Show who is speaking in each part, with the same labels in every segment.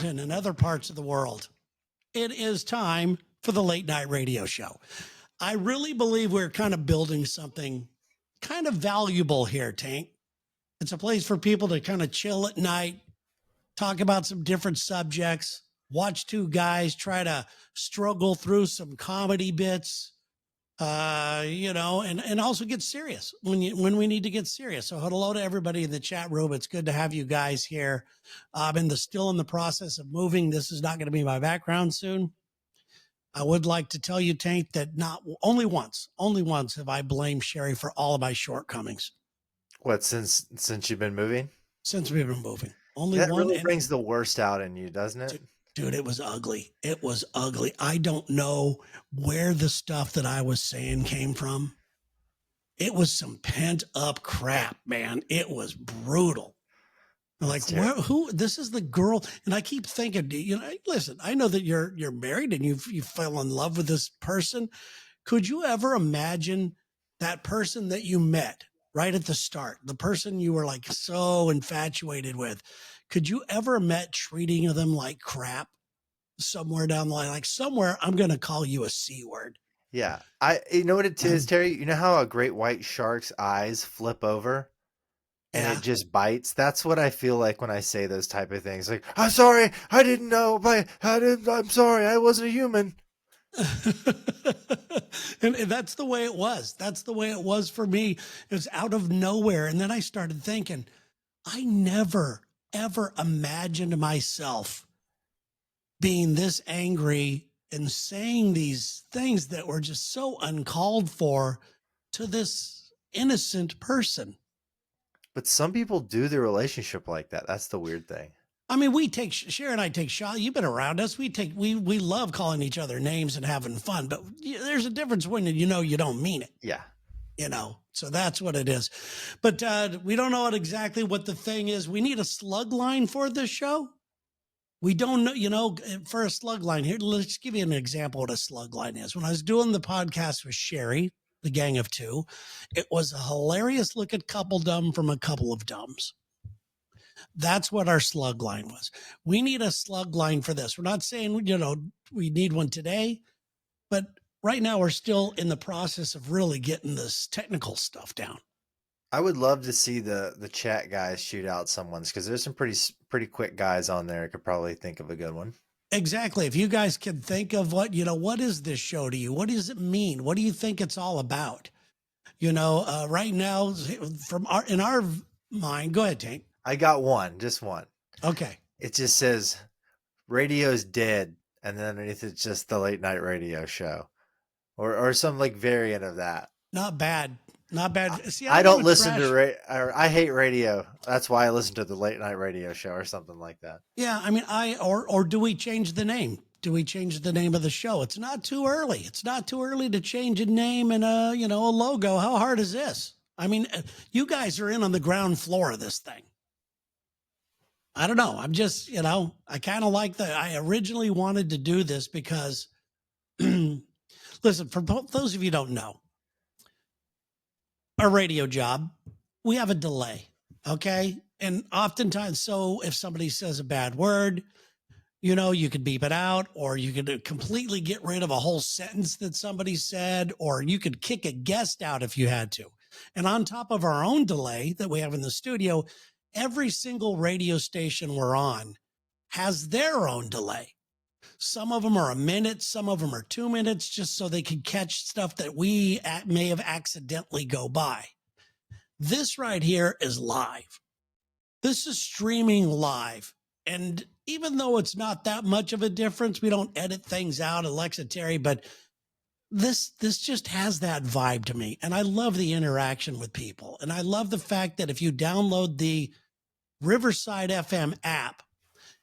Speaker 1: and in other parts of the world. It is time for the late night radio show. I really believe we're kind of building something kind of valuable here, Tank. It's a place for people to kind of chill at night, talk about some different subjects, watch two guys try to struggle through some comedy bits, and also get serious when we need to get serious. So hello to everybody in the chat room. It's good to have you guys here. I'm still in the process of moving. This is not going to be my background soon. I would like to tell you, Tank, that not only once have I blamed Sherry for all of my shortcomings.
Speaker 2: What, since you've been moving?
Speaker 1: Since we've been moving. Only
Speaker 2: that
Speaker 1: one.
Speaker 2: Really brings the worst out in you, doesn't it?
Speaker 1: Dude, it was ugly. It was ugly. I don't know where the stuff that I was saying came from. It was some pent up crap, man. It was brutal. Like, who? This is the girl, and I keep thinking, listen. I know that you're married and you fell in love with this person. Could you ever imagine that person that you met right at the start, the person you were like so infatuated with? Could you ever met treating them like crap somewhere down the line? Like somewhere, I'm going to call you a C word.
Speaker 2: Yeah, you know what it is, Terry. You know how a great white shark's eyes flip over? And it just bites. That's what I feel like when I say those type of things. Like, I'm sorry, I didn't know. I'm sorry, I wasn't a human.
Speaker 1: and that's the way it was. That's the way it was for me. It was out of nowhere. And then I started thinking, I never, ever imagined myself being this angry and saying these things that were just so uncalled for to this innocent person.
Speaker 2: But some people do the relationship like that. That's the weird thing.
Speaker 1: I mean, Sherry and I take shots. You've been around us. We love calling each other names and having fun, but there's a difference when you don't mean it.
Speaker 2: Yeah.
Speaker 1: So that's what it is. But we don't know exactly what the thing is. We need a slug line for this show. We don't know, for a slug line here. Let's give you an example of what a slug line is. When I was doing the podcast with Sherry, the Gang of Two, it was a hilarious look at Couple Dumb from a Couple of Dumbs. That's what our slug line was. We need a slug line for this. We're not saying, we need one today, but right now we're still in the process of really getting this technical stuff down.
Speaker 2: I would love to see the chat guys shoot out someone's, because there's some pretty quick guys on there. I could probably think of a good one. Exactly.
Speaker 1: If you guys can think of what is this show to you? What does it mean? What do you think it's all about? Right now, in our mind, go ahead, Tank.
Speaker 2: I got one, just one.
Speaker 1: Okay.
Speaker 2: It just says radio's dead, and then underneath it's just the late night radio show, or some like variant of that.
Speaker 1: Not bad. Not bad. See,
Speaker 2: I don't listen to I hate radio. That's why I listen to the late night radio show or something like that.
Speaker 1: Yeah, I mean, or do we change the name? Do we change the name of the show? It's not too early. It's not too early to change a name and a logo. How hard is this? I mean, you guys are in on the ground floor of this thing. I don't know. I'm just, I kind of like I originally wanted to do this because, listen, for those of you who don't know, our radio job, we have a delay, okay? And oftentimes, so if somebody says a bad word, you could beep it out, or you could completely get rid of a whole sentence that somebody said, or you could kick a guest out if you had to. And on top of our own delay that we have in the studio, every single radio station we're on has their own delay. Some of them are a minute, some of them are 2 minutes, just so they can catch stuff that we may have accidentally go by. This right here is live. This is streaming live. And even though it's not that much of a difference, we don't edit things out, Alexa, Terry, but this just has that vibe to me. And I love the interaction with people. And I love the fact that if you download the Riverside FM app,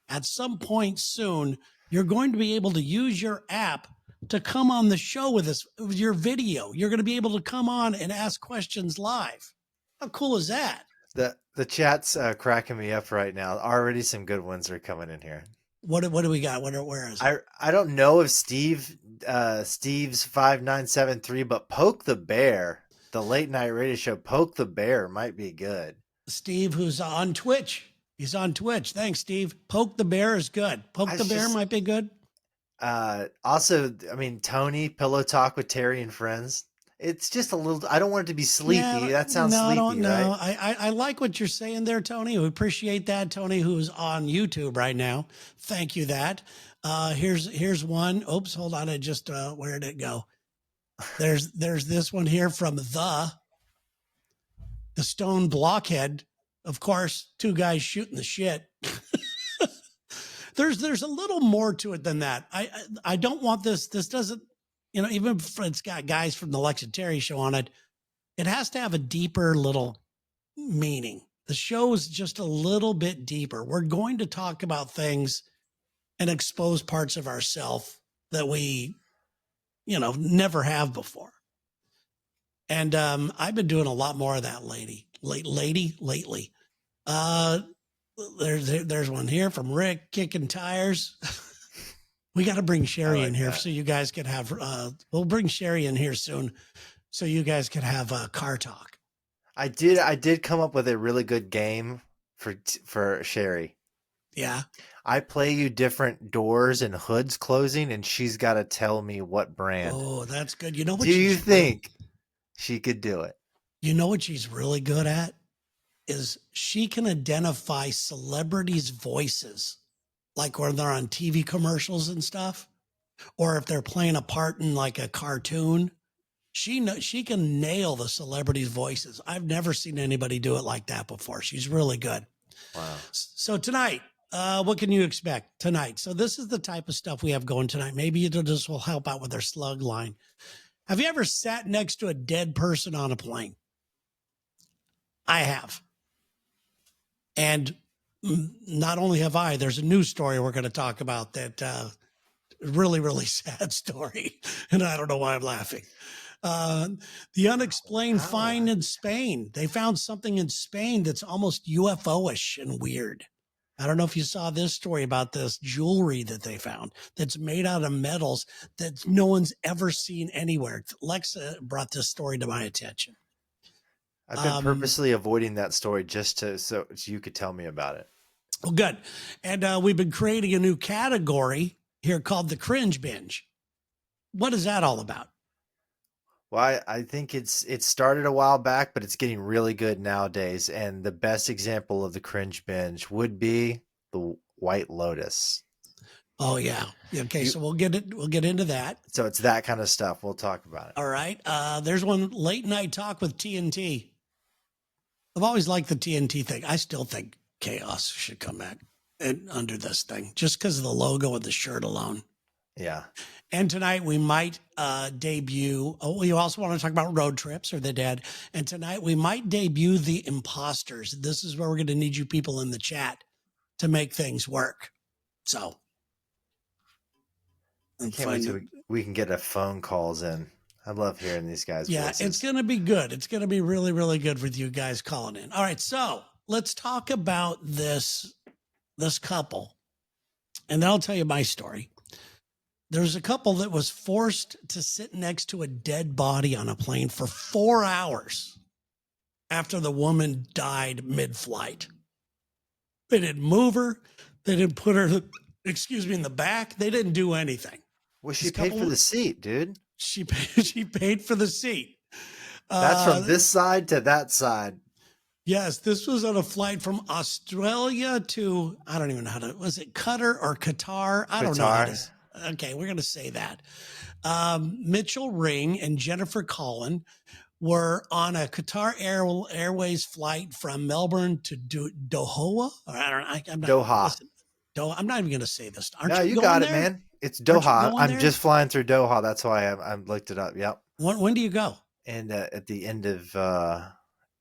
Speaker 1: at some point soon, you're going to be able to use your app to come on the show with us, with your video. You're going to be able to come on and ask questions live. How cool is that?
Speaker 2: The chat's cracking me up right now. Already some good ones are coming in here.
Speaker 1: What do we got? Where is it?
Speaker 2: I don't know if Steve's 5973, but Poke the Bear, the late night radio show, Poke the Bear might be good.
Speaker 1: Steve, who's on Twitch. He's on Twitch. Thanks, Steve. Poke the Bear is good. Poke the Bear might be good.
Speaker 2: Also, I mean, Tony, Pillow Talk with Terry and Friends. It's just a little, I don't want it to be sleepy.
Speaker 1: Yeah,
Speaker 2: That sounds
Speaker 1: no, I don't
Speaker 2: sleepy, right?
Speaker 1: know. I like what you're saying there, Tony. We appreciate that, Tony, who's on YouTube right now. Thank you. That. Here's one. Oops, hold on. I just where did it go? There's this one here from the Stone Blockhead. Of course, two guys shooting the shit. There's a little more to it than that. I don't want this. This doesn't, even if it's got guys from the Lex and Terry show on it, it has to have a deeper little meaning. The show is just a little bit deeper. We're going to talk about things and expose parts of ourselves that we, never have before. And I've been doing a lot more of that lately. There's one here from Rick kicking tires. We got to bring Sherry in here so you guys can have. We'll bring Sherry in here soon, so you guys can have car talk.
Speaker 2: I did come up with a really good game for Sherry.
Speaker 1: Yeah.
Speaker 2: I play you different doors and hoods closing, and she's got to tell me what brand.
Speaker 1: Oh, that's good. You know what?
Speaker 2: Do you think she could do it?
Speaker 1: You know what she's really good at is she can identify celebrities' voices, like when they're on TV commercials and stuff, or if they're playing a part in like a cartoon. She can nail the celebrities' voices. I've never seen anybody do it like that before. She's really good.
Speaker 2: Wow.
Speaker 1: So tonight, what can you expect tonight? So this is the type of stuff we have going tonight. Maybe this will help out with our slug line. Have you ever sat next to a dead person on a plane? I have. And not only have I, there's a news story we're going to talk about that really, really sad story. And I don't know why I'm laughing. The unexplained find in Spain. They found something in Spain that's almost UFO-ish and weird. I don't know if you saw this story about this jewelry that they found that's made out of metals that no one's ever seen anywhere. Lexa brought this story to my attention.
Speaker 2: I've been purposely avoiding that story just so you could tell me about it.
Speaker 1: Well, good. And we've been creating a new category here called the cringe binge. What is that all about?
Speaker 2: Well, I think it started a while back, but it's getting really good nowadays. And the best example of the cringe binge would be the White Lotus.
Speaker 1: Oh yeah. Okay. So we'll get into that.
Speaker 2: So it's that kind of stuff. We'll talk about it.
Speaker 1: All right. There's one late night talk with TNT. I've always liked the TNT thing. I still think Chaos should come back under this thing just because of the logo and the shirt alone.
Speaker 2: Yeah.
Speaker 1: And tonight we might debut. Oh, we also want to talk about road trips or the dead. And tonight we might debut the Imposters. This is where we're going to need you people in the chat to make things work. So.
Speaker 2: I can't wait till we can get a phone calls in. I love hearing these guys' voices.
Speaker 1: It's going to be good. It's going to be really, really good with you guys calling in. All right. So let's talk about this couple. And then I'll tell you my story. There's a couple that was forced to sit next to a dead body on a plane for 4 hours after the woman died mid-flight. They didn't move her. They didn't put her, in the back. They didn't do anything.
Speaker 2: Well, she paid for the seat, dude.
Speaker 1: She paid for the seat.
Speaker 2: That's from this side to that side.
Speaker 1: Yes, this was on a flight from Australia to, I don't even know was it Qatar or Qatar? I don't know. Okay, we're going to say that. Mitchell Ring and Jennifer Collin were on a Qatar Airways flight from Melbourne to Doha.
Speaker 2: Doha.
Speaker 1: I'm not even going to say this.
Speaker 2: No, you got it, man. It's Doha. I'm just flying through Doha. That's why I looked it up. Yep.
Speaker 1: When do you go?
Speaker 2: And at the end of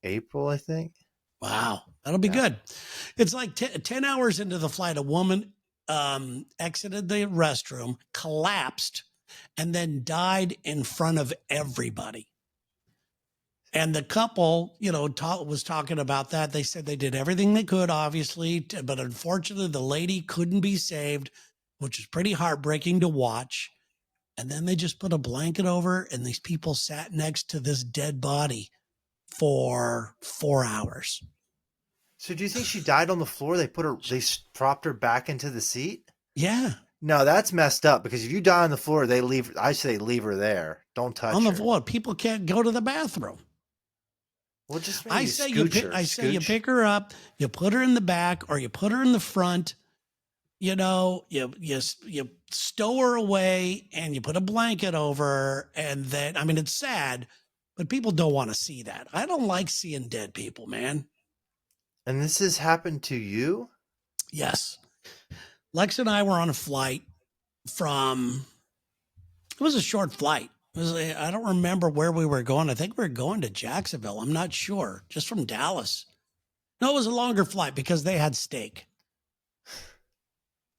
Speaker 2: April, I think.
Speaker 1: Wow, that'll be good. It's like 10 hours into the flight, a woman exited the restroom, collapsed, and then died in front of everybody. And the couple, was talking about that. They said they did everything they could, obviously, but unfortunately, the lady couldn't be saved, which is pretty heartbreaking to watch. And then they just put a blanket over, and these people sat next to this dead body for 4 hours.
Speaker 2: So do you think she died on the floor? They propped her back into the seat?
Speaker 1: Yeah,
Speaker 2: No, that's messed up because if you die on the floor, I say leave her there. Don't
Speaker 1: on
Speaker 2: touch
Speaker 1: the
Speaker 2: her.
Speaker 1: floor. People can't go to the bathroom.
Speaker 2: Well, just
Speaker 1: I
Speaker 2: maybe
Speaker 1: say you
Speaker 2: scooch
Speaker 1: pick.
Speaker 2: her.
Speaker 1: I say you
Speaker 2: Scooch.
Speaker 1: pick her up, you put her in the back, or you put her in the front. You know, you stow her away, and you put a blanket over her, and then I mean it's sad, but people don't want to see that. I don't like seeing dead people, man.
Speaker 2: And this has happened to you?
Speaker 1: Yes, Lex and I were on a flight from. It was a short flight. I don't remember where we were going. I think we were going to Jacksonville. I'm not sure. Just from Dallas. No, it was a longer flight because they had steak.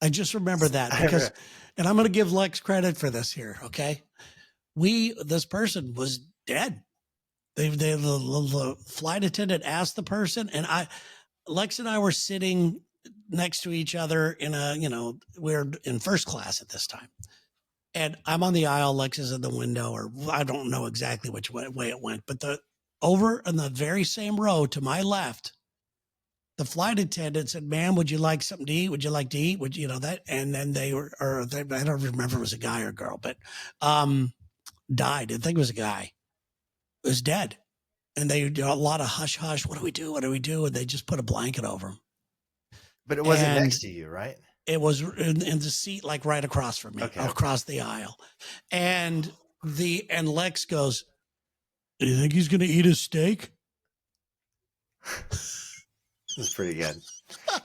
Speaker 1: I just remember that because, and I'm going to give Lex credit for this here. Okay. This person was dead. The flight attendant asked the person, and Lex and I were sitting next to each other we're in first class at this time. And I'm on the aisle, Lex is in the window, or I don't know exactly which way it went, but over in the very same row to my left, the flight attendant said, "Ma'am, would you like something to eat? Would you like to eat? Would you know that?" And then I don't remember if it was a guy or a girl, but died. I think it was a guy. It was dead. And they did a lot of hush hush. What do we do? What do we do? And they just put a blanket over him.
Speaker 2: But it wasn't
Speaker 1: And
Speaker 2: next to you, right?
Speaker 1: it was in the seat, like right across from me, across the aisle. And Lex goes, "Do you think he's going to eat his steak?"
Speaker 2: It's pretty good.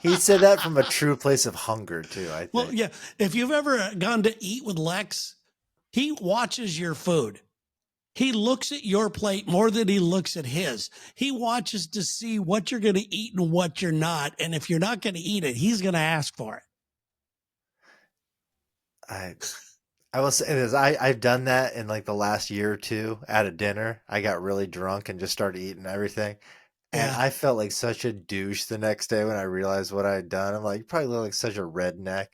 Speaker 2: He said that from a true place of hunger too, I think.
Speaker 1: Well, yeah. If you've ever gone to eat with Lex, he watches your food. He looks at your plate more than he looks at his. He watches to see what you're going to eat and what you're not. And if you're not going to eat it, he's going to ask for it.
Speaker 2: I will say this. I've done that in like the last year or two at a dinner. I got really drunk and just started eating everything. And
Speaker 1: Yeah.
Speaker 2: I felt like such a douche the next day when I realized what I had done. I'm like, you probably look like such a redneck.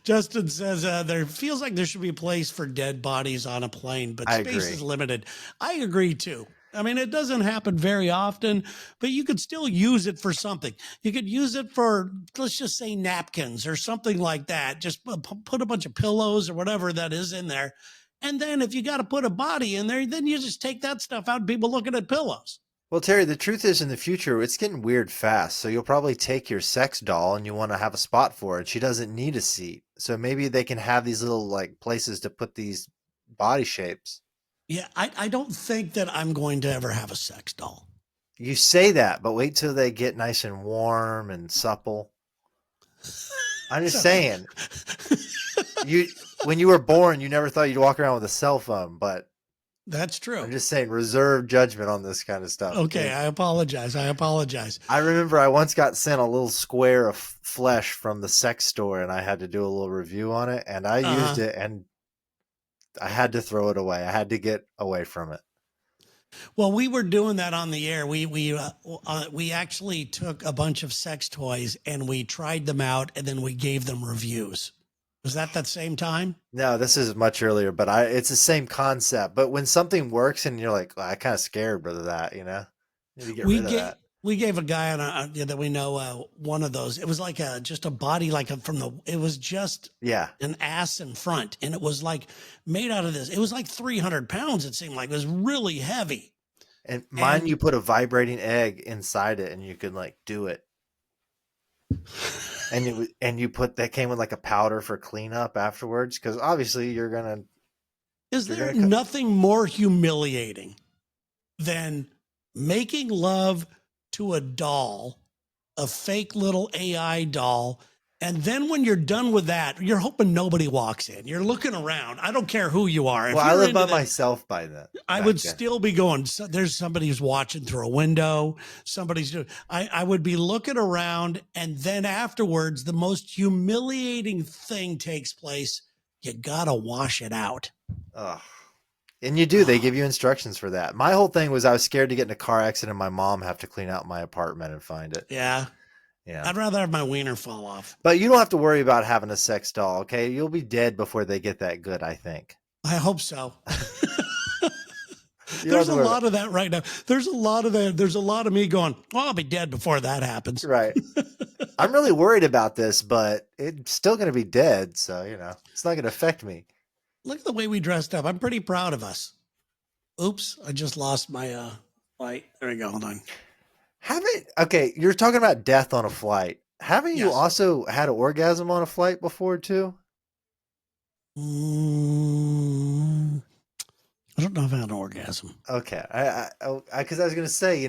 Speaker 1: Justin says there feels like there should be a place for dead bodies on a plane, but space is limited. I agree too. I mean, it doesn't happen very often, but you could still use it for something. You could use it for, let's just say, napkins or something like that. Just put a bunch of pillows or whatever that is in there. And then if you got to put a body in there, then you just take that stuff out and people looking at pillows.
Speaker 2: Well, Terry, the truth is in the future, it's getting weird fast. So you'll probably take your sex doll and you want to have a spot for it. She doesn't need a seat. So maybe they can have these little like places to put these body shapes.
Speaker 1: Yeah, I don't think that I'm going to ever have a sex doll.
Speaker 2: You say that, but wait till they get nice and warm and supple. I'm just saying. When you were born, you never thought you'd walk around with a cell phone, but
Speaker 1: that's true.
Speaker 2: I'm just saying, reserve judgment on this kind of stuff.
Speaker 1: Okay, I apologize.
Speaker 2: I remember I once got sent a little square of flesh from the sex store, and I had to do a little review on it, and I used it, and I had to throw it away. I had to get away from it.
Speaker 1: Well, we were doing that on the air. We actually took a bunch of sex toys and we tried them out, and then we gave them reviews. Was that same time?
Speaker 2: No, this is much earlier, but it's the same concept. But when something works and you're like, I kind of scared of that, you know, you need to get rid of that.
Speaker 1: We gave a guy that we know one of those. It was like just a body, it was just an ass in front, and it was like made out of this. It was like 300 pounds. It seemed like it was really heavy.
Speaker 2: And mine, you put a vibrating egg inside it, and you could like do it. And you put that came with like a powder for cleanup afterwards, because obviously you're gonna.
Speaker 1: Is there nothing more humiliating than making love to a doll, a fake little AI doll, and then when you're done with that, you're hoping nobody walks in. You're looking around. I don't care who you are.
Speaker 2: Well, I live by myself by then.
Speaker 1: I would still be going, there's somebody who's watching through a window. Somebody's doing, I would be looking around, and then afterwards, the most humiliating thing takes place. You gotta wash it out.
Speaker 2: Ugh. And you do. They give you instructions for that. My whole thing was I was scared to get in a car accident and my mom have to clean out my apartment and find it.
Speaker 1: Yeah. I'd rather have my wiener fall off.
Speaker 2: But you don't have to worry about having a sex doll, okay? You'll be dead before they get that good, I think.
Speaker 1: I hope so.
Speaker 2: You don't have
Speaker 1: There's
Speaker 2: to
Speaker 1: a
Speaker 2: worry about
Speaker 1: lot of that right now. There's a lot of that. There's a lot of me going, well, I'll be dead before that happens.
Speaker 2: right. I'm really worried about this, but it's still going to be dead. So, it's not going to affect me.
Speaker 1: Look at the way we dressed up. I'm pretty proud of us. Oops, I just lost my light. There we go. Hold on.
Speaker 2: Okay, you're talking about death on a flight. Haven't you
Speaker 1: Yes.
Speaker 2: also had an orgasm on a flight before too?
Speaker 1: I don't know if I had an orgasm.
Speaker 2: Okay, because I was gonna say,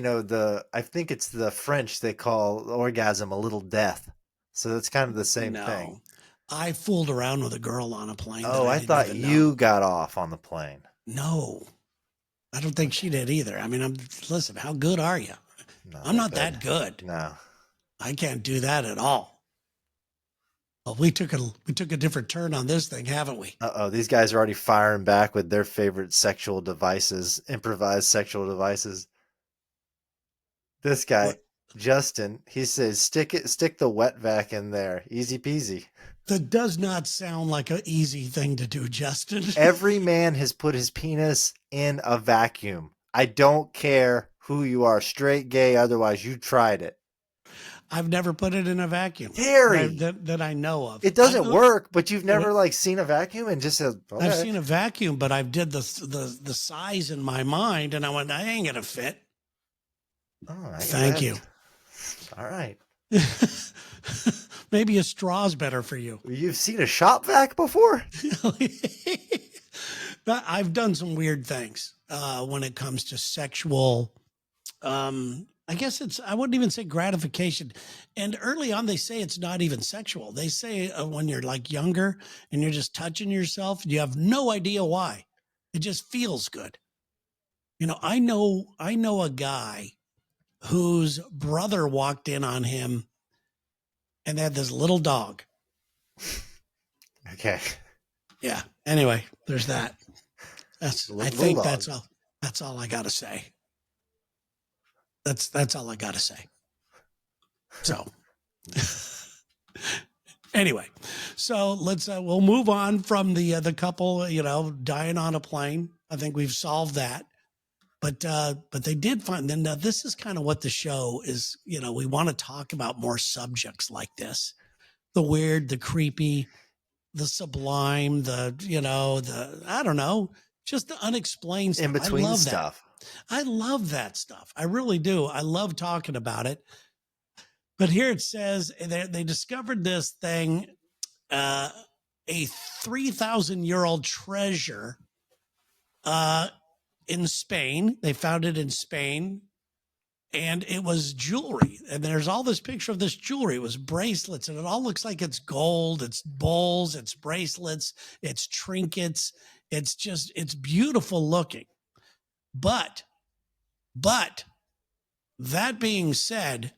Speaker 2: I think it's the French they call orgasm a little death, so that's kind of the same thing.
Speaker 1: No. I fooled around with a girl on a plane that
Speaker 2: Oh,
Speaker 1: I
Speaker 2: I
Speaker 1: didn't
Speaker 2: thought
Speaker 1: even know.
Speaker 2: you got off on the plane.
Speaker 1: No, I don't think
Speaker 2: Okay,
Speaker 1: she did either. I mean, listen, how good are you?
Speaker 2: not
Speaker 1: I'm
Speaker 2: that
Speaker 1: not
Speaker 2: good.
Speaker 1: that good.
Speaker 2: No.
Speaker 1: I can't do that at all. Well, we took a different turn on this thing, haven't we?
Speaker 2: Uh-oh, these guys are already firing back with their favorite sexual devices, improvised sexual devices. This guy,
Speaker 1: What?
Speaker 2: Justin, he says, stick the wet vac in there. Easy peasy.
Speaker 1: That does not sound like an easy thing to do, Justin.
Speaker 2: Every man has put his penis in a vacuum. I don't care who you are, straight, gay, otherwise, you tried it.
Speaker 1: I've never put it in a vacuum
Speaker 2: Terry,
Speaker 1: that I know of.
Speaker 2: it doesn't work, but you've never seen a vacuum and just said,
Speaker 1: I've
Speaker 2: okay.
Speaker 1: seen a vacuum, but I've did the size in my mind, and I went, I ain't gonna fit.
Speaker 2: Oh,
Speaker 1: Thank you.
Speaker 2: All right.
Speaker 1: Maybe a straw's better for you.
Speaker 2: You've seen a shop vac before?
Speaker 1: I've done some weird things when it comes to sexual. I guess I wouldn't even say gratification. And early on, they say it's not even sexual. They say when you're like younger and you're just touching yourself, you have no idea why. It just feels good. I know a guy whose brother walked in on him and they had this little dog.
Speaker 2: Okay.
Speaker 1: Yeah. Anyway, there's that. I think
Speaker 2: dog.
Speaker 1: that's all I got to say. That's all I got to say. So anyway, so we'll move on from the couple, dying on a plane. I think we've solved that. But they did find, then now this is kind of what the show is, we want to talk about more subjects like this. The weird, the creepy, the sublime, I don't know, just the unexplained stuff.
Speaker 2: In between
Speaker 1: I love
Speaker 2: stuff.
Speaker 1: that. I love that stuff. I really do. I love talking about it. But here it says they discovered this thing, a 3,000-year-old treasure in Spain. They found it in Spain. And it was jewelry. And there's all this picture of this jewelry. It was bracelets, and it all looks like it's gold. It's bowls, it's bracelets, it's trinkets. It's beautiful looking. But that being said,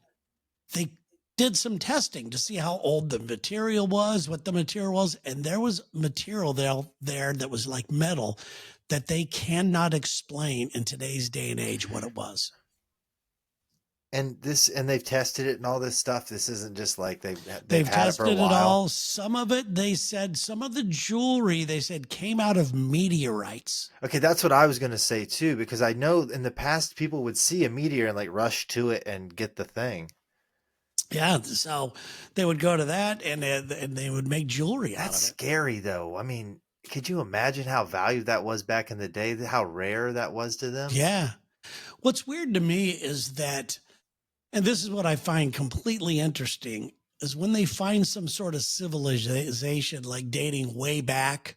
Speaker 1: they did some testing to see how old the material was, what the material was. And there was material there that was like metal that they cannot explain in today's day and age what it was.
Speaker 2: And they've tested it and all this stuff. This isn't just like they've had
Speaker 1: Tested
Speaker 2: it for a while.
Speaker 1: It all. Some of it, they said, some of the jewelry, they said, came out of meteorites.
Speaker 2: Okay, that's what I was going to say too, because I know in the past people would see a meteor and like rush to it and get the thing.
Speaker 1: Yeah, so they would go to that and they would make jewelry out of it.
Speaker 2: That's scary though. I mean, could you imagine how valued that was back in the day? How rare that was to them?
Speaker 1: Yeah. What's weird to me is that, and this is what I find completely interesting, is when they find some sort of civilization like dating way back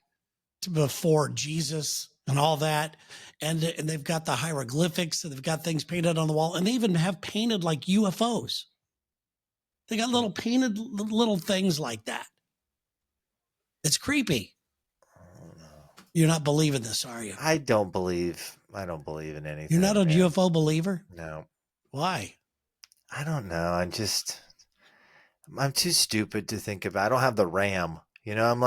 Speaker 1: to before Jesus and all that, and they've got the hieroglyphics and they've got things painted on the wall, and they even have painted like UFOs. They got little painted little things like that. It's creepy. You're not believing this, are you?
Speaker 2: I don't believe in anything.
Speaker 1: You're not a UFO believer?
Speaker 2: No.
Speaker 1: Why?
Speaker 2: I don't know. I'm too stupid to think about. I don't have the RAM. I'm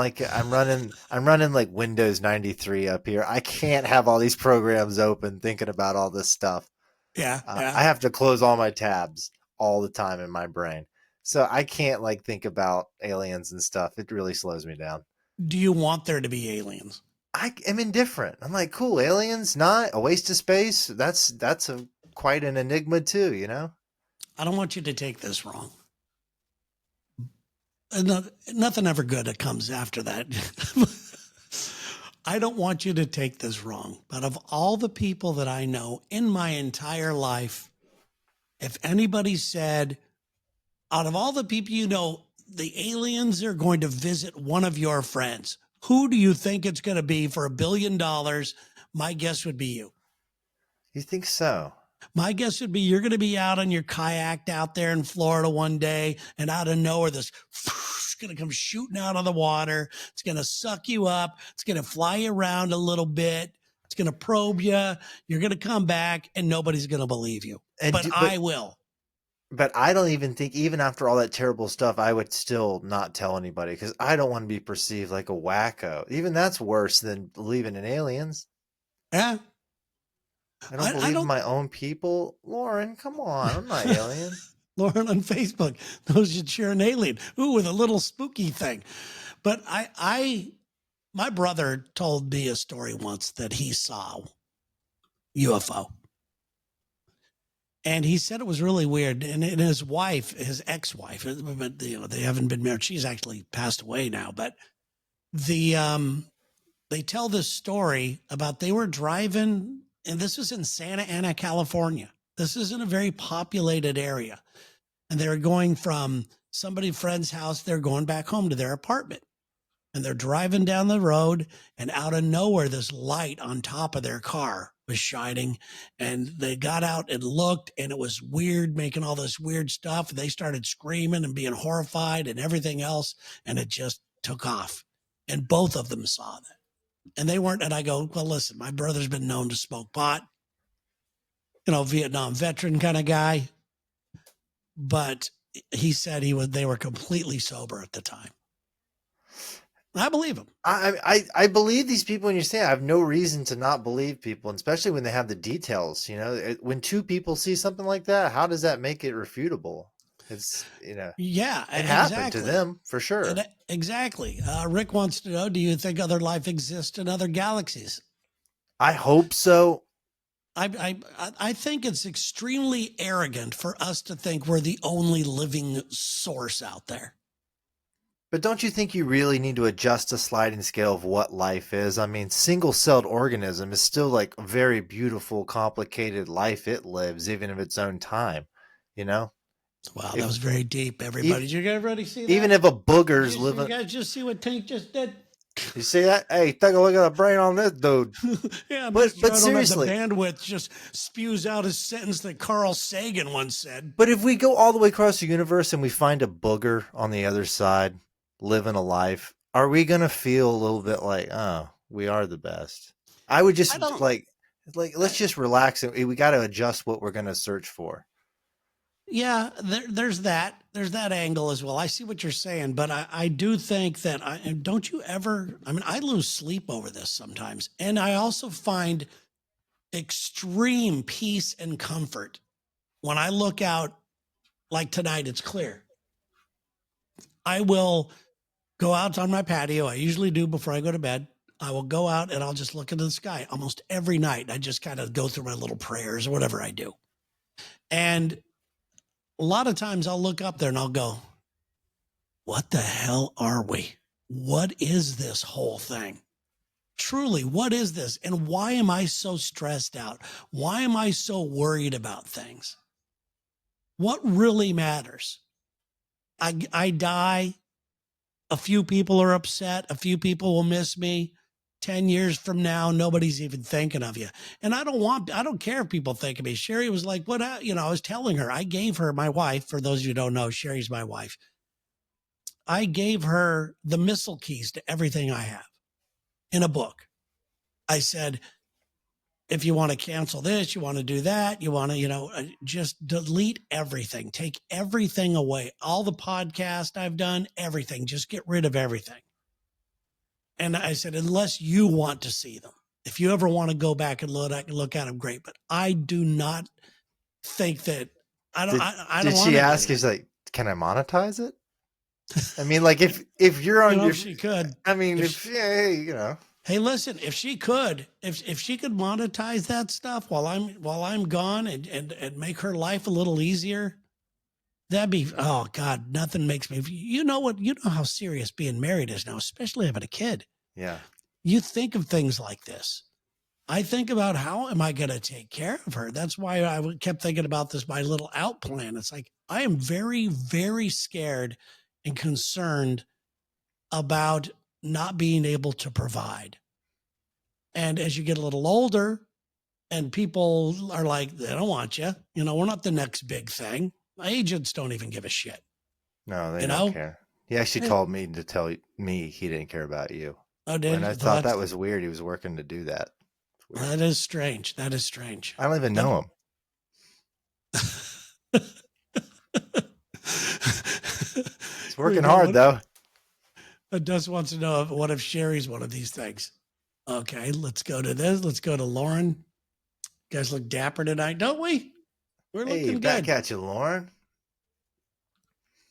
Speaker 2: running like Windows 93 up here. I can't have all these programs open thinking about all this stuff.
Speaker 1: Yeah.
Speaker 2: I have to close all my tabs all the time in my brain. So I can't think about aliens and stuff. It really slows me down.
Speaker 1: Do you want there to be aliens?
Speaker 2: I am indifferent. I'm like, cool, aliens, not a waste of space. That's a quite an enigma too, you know?
Speaker 1: I don't want you to take this wrong. Nothing ever good comes after that. I don't want you to take this wrong, but of all the people that I know in my entire life, if anybody said, out of all the people you know, the aliens are going to visit one of your friends, who do you think it's going to be for $1 billion? My guess would be you.
Speaker 2: You think so?
Speaker 1: My guess would be you're going to be out on your kayak out there in Florida one day, and out of nowhere, this is going to come shooting out of the water. It's going to suck you up. It's going to fly you around a little bit. It's going to probe you. You're going to come back, and nobody's going to believe you. But I will.
Speaker 2: But I don't even think, even after all that terrible stuff, I would still not tell anybody because I don't want to be perceived like a wacko. Even that's worse than believing in aliens.
Speaker 1: Yeah.
Speaker 2: I don't believe in my own people. Lauren, come on. I'm not alien.
Speaker 1: Lauren on Facebook knows you're an alien. Ooh, with a little spooky thing. But my brother told me a story once that he saw UFO. And he said it was really weird. And his wife, his ex-wife, but they haven't been married. She's actually passed away now. But they tell this story about they were driving, and this was in Santa Ana, California. This isn't a very populated area. And they were going from somebody's friend's house. They're going back home to their apartment. And they're driving down the road, and out of nowhere, this light on top of their car was shining. And they got out and looked, and it was weird, making all this weird stuff. They started screaming and being horrified and everything else. And it just took off. And both of them saw that. And they weren't, and I go, well, listen, my brother's been known to smoke pot, Vietnam veteran kind of guy. But he said they were completely sober at the time. I believe him.
Speaker 2: I believe these people when you say I have no reason to not believe people, especially when they have the details. When two people see something like that, how does that make it refutable? It's
Speaker 1: yeah,
Speaker 2: it happened to them for sure.
Speaker 1: Exactly. Rick wants to know: do you think other life exists in other galaxies?
Speaker 2: I hope so.
Speaker 1: I think it's extremely arrogant for us to think we're the only living source out there.
Speaker 2: But don't you think you really need to adjust the sliding scale of what life is? I mean, single-celled organism is still like a very beautiful, complicated life it lives, even of its own time,
Speaker 1: Wow, that was very deep, everybody. Did you guys already see that?
Speaker 2: Even if a booger's living...
Speaker 1: You guys just see what Tank just did?
Speaker 2: You see that? Hey, take a look at the brain on this dude.
Speaker 1: Yeah, but seriously. The bandwidth just spews out a sentence that Carl Sagan once said.
Speaker 2: But if we go all the way across the universe and we find a booger on the other side, living a life, are we going to feel a little bit like, oh, we are the best? I would just let's just relax. And we got to adjust what we're going to search for.
Speaker 1: Yeah, there's that angle as well. I see what you're saying, but I do think that don't you ever, I lose sleep over this sometimes. And I also find extreme peace and comfort when I look out, like tonight, it's clear. I will go out on my patio. I usually do before I go to bed. I will go out and I'll just look into the sky almost every night. I just kind of go through my little prayers or whatever I do. And a lot of times I'll look up there and I'll go, what the hell are we? What is this whole thing? Truly, what is this? And why am I so stressed out? Why am I so worried about things? What really matters? I die. A few people are upset. A few people will miss me. 10 years from now, nobody's even thinking of you. And I don't care if people think of me. Sherry was like, what, I was telling her, I gave her my wife, for those of you who don't know, Sherry's my wife. I gave her the missile keys to everything I have in a book. I said, if you want to cancel this, you want to do that, you want to, just delete everything, take everything away. All the podcast I've done, everything, just get rid of everything. And I said, unless you want to see them, if you ever want to go back and look at them, great. But I do not think that I don't.
Speaker 2: Did she ask? She's like, can I monetize it? I mean, like if you're on
Speaker 1: she could.
Speaker 2: I mean,
Speaker 1: Hey, listen, if she could monetize that stuff while I'm gone and make her life a little easier, that'd be, oh God, nothing makes me, you know how serious being married is now, especially having a kid.
Speaker 2: Yeah.
Speaker 1: You think of things like this. I think about how am I going to take care of her? That's why I kept thinking about this, my little out plan. It's like, I am very, very scared and concerned about not being able to provide. And as you get a little older and people are like, they don't want you, we're not the next big thing. My agents don't even give a shit.
Speaker 2: No, they don't care. He actually called me to tell me he didn't care about you.
Speaker 1: Oh, did
Speaker 2: and I thought that was weird. He was working to do that.
Speaker 1: That is strange. That is strange.
Speaker 2: I don't even know him. He's working hard, though.
Speaker 1: Dust wants to know what if Sherry's one of these things. Okay, let's go to this. Let's go to Lauren. You guys look dapper tonight, don't we? We're looking good.
Speaker 2: Back at you, Lauren.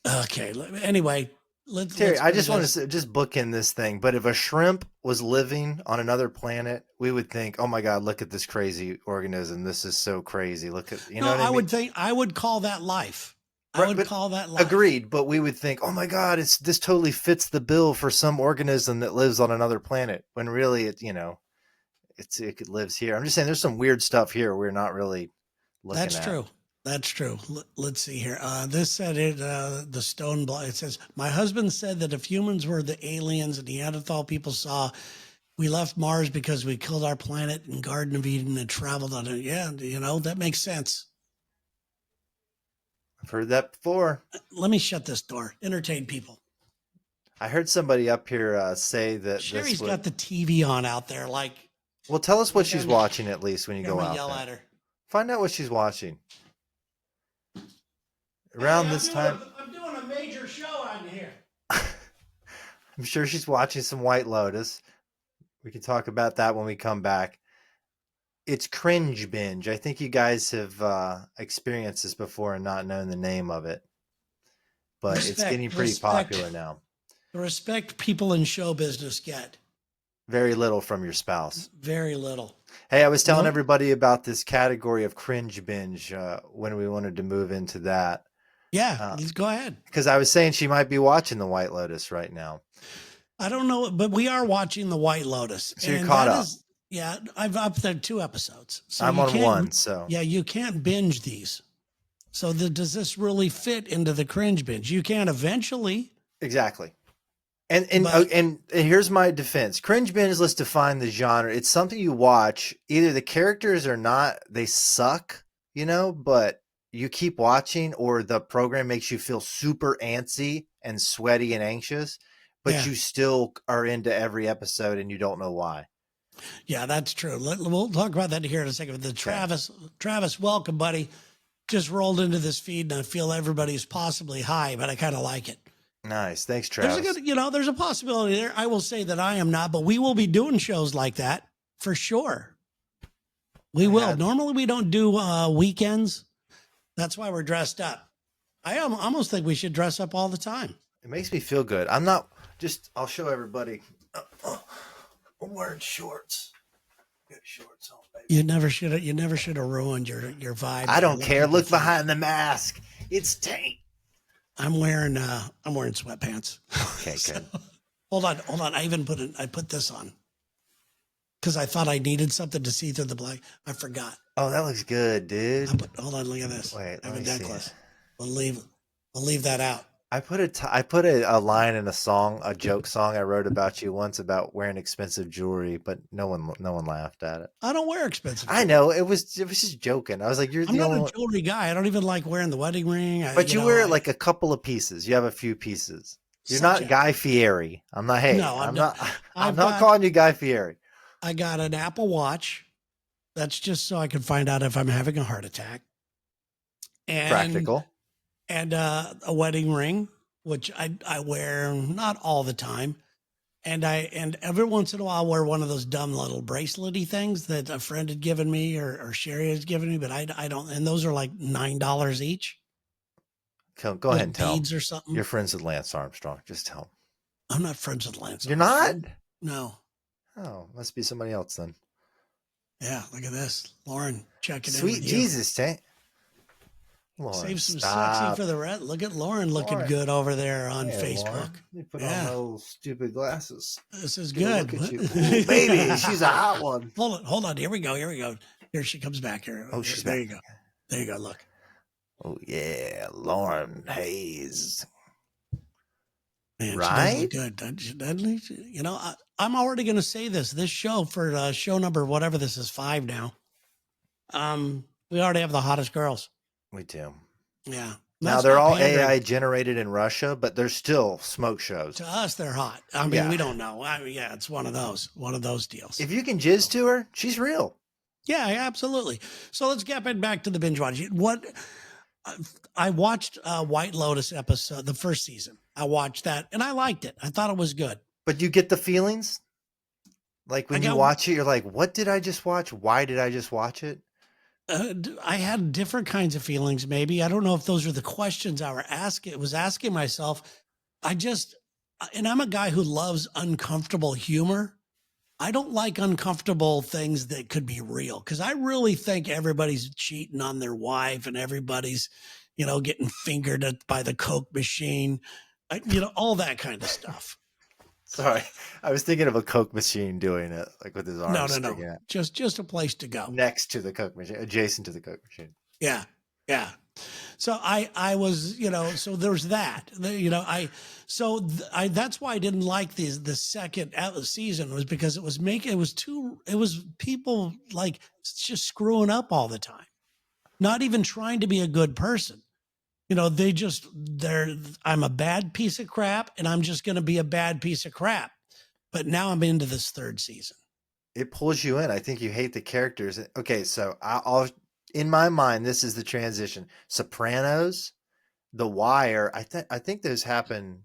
Speaker 1: Okay. Anyway,
Speaker 2: Terry, I just want to just bookend this thing. But if a shrimp was living on another planet, we would think, "Oh my God, look at this crazy organism! This is so crazy! Look at what I mean?"
Speaker 1: I would call that life. I would call that life.
Speaker 2: Agreed, but we would think, "Oh my God, this totally fits the bill for some organism that lives on another planet." When really, it lives here. I'm just saying, there's some weird stuff here we're not really looking at.
Speaker 1: That's true. That's true. Let's see here. This said the stone block. It says, my husband said that if humans were the aliens and Neanderthal people saw, we left Mars because we killed our planet and Garden of Eden and traveled on it. Yeah, that makes sense.
Speaker 2: I've heard that before.
Speaker 1: Let me shut this door. Entertain people.
Speaker 2: I heard somebody up here say that
Speaker 1: Sherry's got the TV on out there.
Speaker 2: Well, tell us what she's watching at least when you go out
Speaker 1: yell
Speaker 2: there.
Speaker 1: At her.
Speaker 2: Find out what she's watching. Around this time,
Speaker 1: I'm doing a major show out here.
Speaker 2: I'm sure she's watching some White Lotus. We can talk about that when we come back. It's Cringe Binge. I think you guys have experienced this before and not known the name of it, but it's getting pretty popular now.
Speaker 1: The respect people in show business get.
Speaker 2: Very little from your spouse.
Speaker 1: Very little.
Speaker 2: Hey, I was telling everybody about this category of Cringe Binge when we wanted to move into that.
Speaker 1: Yeah, go ahead.
Speaker 2: Because I was saying she might be watching The White Lotus right now.
Speaker 1: I don't know, but we are watching The White Lotus.
Speaker 2: So you're caught up.
Speaker 1: Yeah, I've up there 2 episodes. So
Speaker 2: I'm on 1, so.
Speaker 1: Yeah, you can't binge these. So does this really fit into the cringe binge? You can eventually.
Speaker 2: Exactly. And here's my defense. Cringe binge, let's define the genre. It's something you watch. Either the characters are not, they suck, but you keep watching, or the program makes you feel super antsy and sweaty and anxious, but you still are into every episode and you don't know why.
Speaker 1: Yeah, that's true. We'll talk about that here in a second. The Travis, welcome, buddy. Just rolled into this feed and I feel everybody's possibly high, but I kind of like it.
Speaker 2: Nice. Thanks, Travis.
Speaker 1: There's a possibility there. I will say that I am not, but we will be doing shows like that for sure. We will. Normally we don't do weekends. That's why we're dressed up. I almost think we should dress up all the time.
Speaker 2: It makes me feel good. I'll show everybody. I'm wearing shorts. Good shorts on, baby.
Speaker 1: You never should have ruined your vibe.
Speaker 2: I don't care. Look behind the mask. It's taint.
Speaker 1: I'm wearing sweatpants.
Speaker 2: Okay, good.
Speaker 1: Hold on. I put this on because I thought I needed something to see through the black. I forgot.
Speaker 2: Oh, that looks good, dude.
Speaker 1: Hold on, look at this.
Speaker 2: Wait,
Speaker 1: I have a necklace. We'll leave that out.
Speaker 2: I put a line in a song, a joke song I wrote about you once about wearing expensive jewelry, but no one laughed at it.
Speaker 1: I don't wear expensive jewelry.
Speaker 2: I know it was just joking. I was like,
Speaker 1: I'm not a jewelry guy. I don't even like wearing the wedding ring.
Speaker 2: But you wear like a couple of pieces. You have a few pieces. You're not Guy Fieri. I'm not. Hey, no, I'm not. I'm not calling you Guy Fieri.
Speaker 1: I got an Apple Watch. That's just so I can find out if I'm having a heart attack. And
Speaker 2: practical.
Speaker 1: And a wedding ring, which I wear not all the time. And every once in a while I wear one of those dumb little bracelet-y things that a friend had given me or Sherry has given me, but I don't. And those are like $9 each.
Speaker 2: Go ahead and tell
Speaker 1: beads or something.
Speaker 2: You're friends with Lance Armstrong. Just tell him.
Speaker 1: I'm not friends with Lance.
Speaker 2: You're not?
Speaker 1: No.
Speaker 2: Oh, must be somebody else then.
Speaker 1: Yeah, look at this. Lauren checking in
Speaker 2: Sweet
Speaker 1: with you.
Speaker 2: Jesus, Tank. Lauren,
Speaker 1: Save some sexy
Speaker 2: stop.
Speaker 1: for the red. Look at Lauren looking
Speaker 2: Lauren.
Speaker 1: good over there on
Speaker 2: Hey,
Speaker 1: Facebook.
Speaker 2: Lauren. Let me put on my
Speaker 1: Yeah,
Speaker 2: little stupid glasses.
Speaker 1: this is
Speaker 2: Get a
Speaker 1: good.
Speaker 2: look at you. Ooh, baby, she's a hot one.
Speaker 1: Hold on. Here we go. Here she comes back.
Speaker 2: Oh, she's
Speaker 1: There
Speaker 2: back.
Speaker 1: you go. There you go. Look.
Speaker 2: Oh, yeah, Lauren Hayes.
Speaker 1: Man, she does
Speaker 2: Right?
Speaker 1: look good, doesn't she? You know, I'm already going to say this. This show for show number whatever this is 5 now. We already have the hottest girls.
Speaker 2: We do.
Speaker 1: Yeah.
Speaker 2: Now
Speaker 1: That's
Speaker 2: they're
Speaker 1: not
Speaker 2: all
Speaker 1: pandering.
Speaker 2: AI generated in Russia, but they're still smoke shows.
Speaker 1: To us, they're hot. I mean,
Speaker 2: Yeah.
Speaker 1: we don't know. I mean, yeah, it's one of those deals.
Speaker 2: If you can jizz to her, she's real.
Speaker 1: Yeah, absolutely. So let's get back to the binge watching. What I watched White Lotus episode, the first season. I watched that and I liked it. I thought it was good.
Speaker 2: But you get the feelings? Like when you watch it, you're like, what did I just watch? Why did I just watch it?
Speaker 1: I had different kinds of feelings, maybe. I don't know if those are the questions I was asking myself. And I'm a guy who loves uncomfortable humor. I don't like uncomfortable things that could be real because I really think everybody's cheating on their wife and everybody's, getting fingered by the Coke machine, all that kind of stuff.
Speaker 2: Sorry, I was thinking of a Coke machine doing it, like with his arms sticking out.
Speaker 1: Just a place to go.
Speaker 2: Next to the Coke machine, adjacent to the Coke machine.
Speaker 1: Yeah. So I was, so there's that, that's why I didn't like the second season was because it was people like just screwing up all the time, not even trying to be a good person. I'm a bad piece of crap and I'm just going to be a bad piece of crap. But now I'm into this third season.
Speaker 2: It pulls you in. I think you hate the characters. Okay. So I'll in my mind, this is the transition. Sopranos, The Wire. I think those happen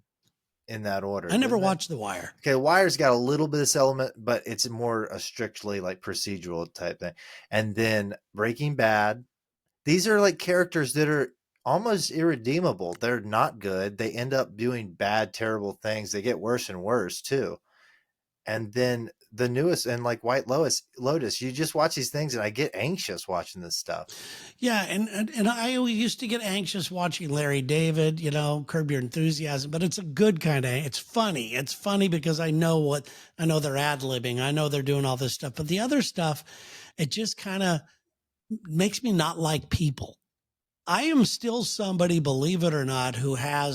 Speaker 2: in that order.
Speaker 1: I never watched The Wire.
Speaker 2: Okay, The Wire's got a little bit of this element, but it's more a strictly like procedural type thing. And then Breaking Bad. These are like characters that are almost irredeemable. They're not good. They end up doing bad, terrible things. They get worse and worse too. And then the newest and like White Lotus, you just watch these things and I get anxious watching this stuff.
Speaker 1: Yeah. And I used to get anxious watching Larry David, Curb Your Enthusiasm, but it's a good kind of, it's funny. It's funny because I know they're ad-libbing. I know they're doing all this stuff, but the other stuff, it just kind of makes me not like people. I am still somebody, believe it or not, I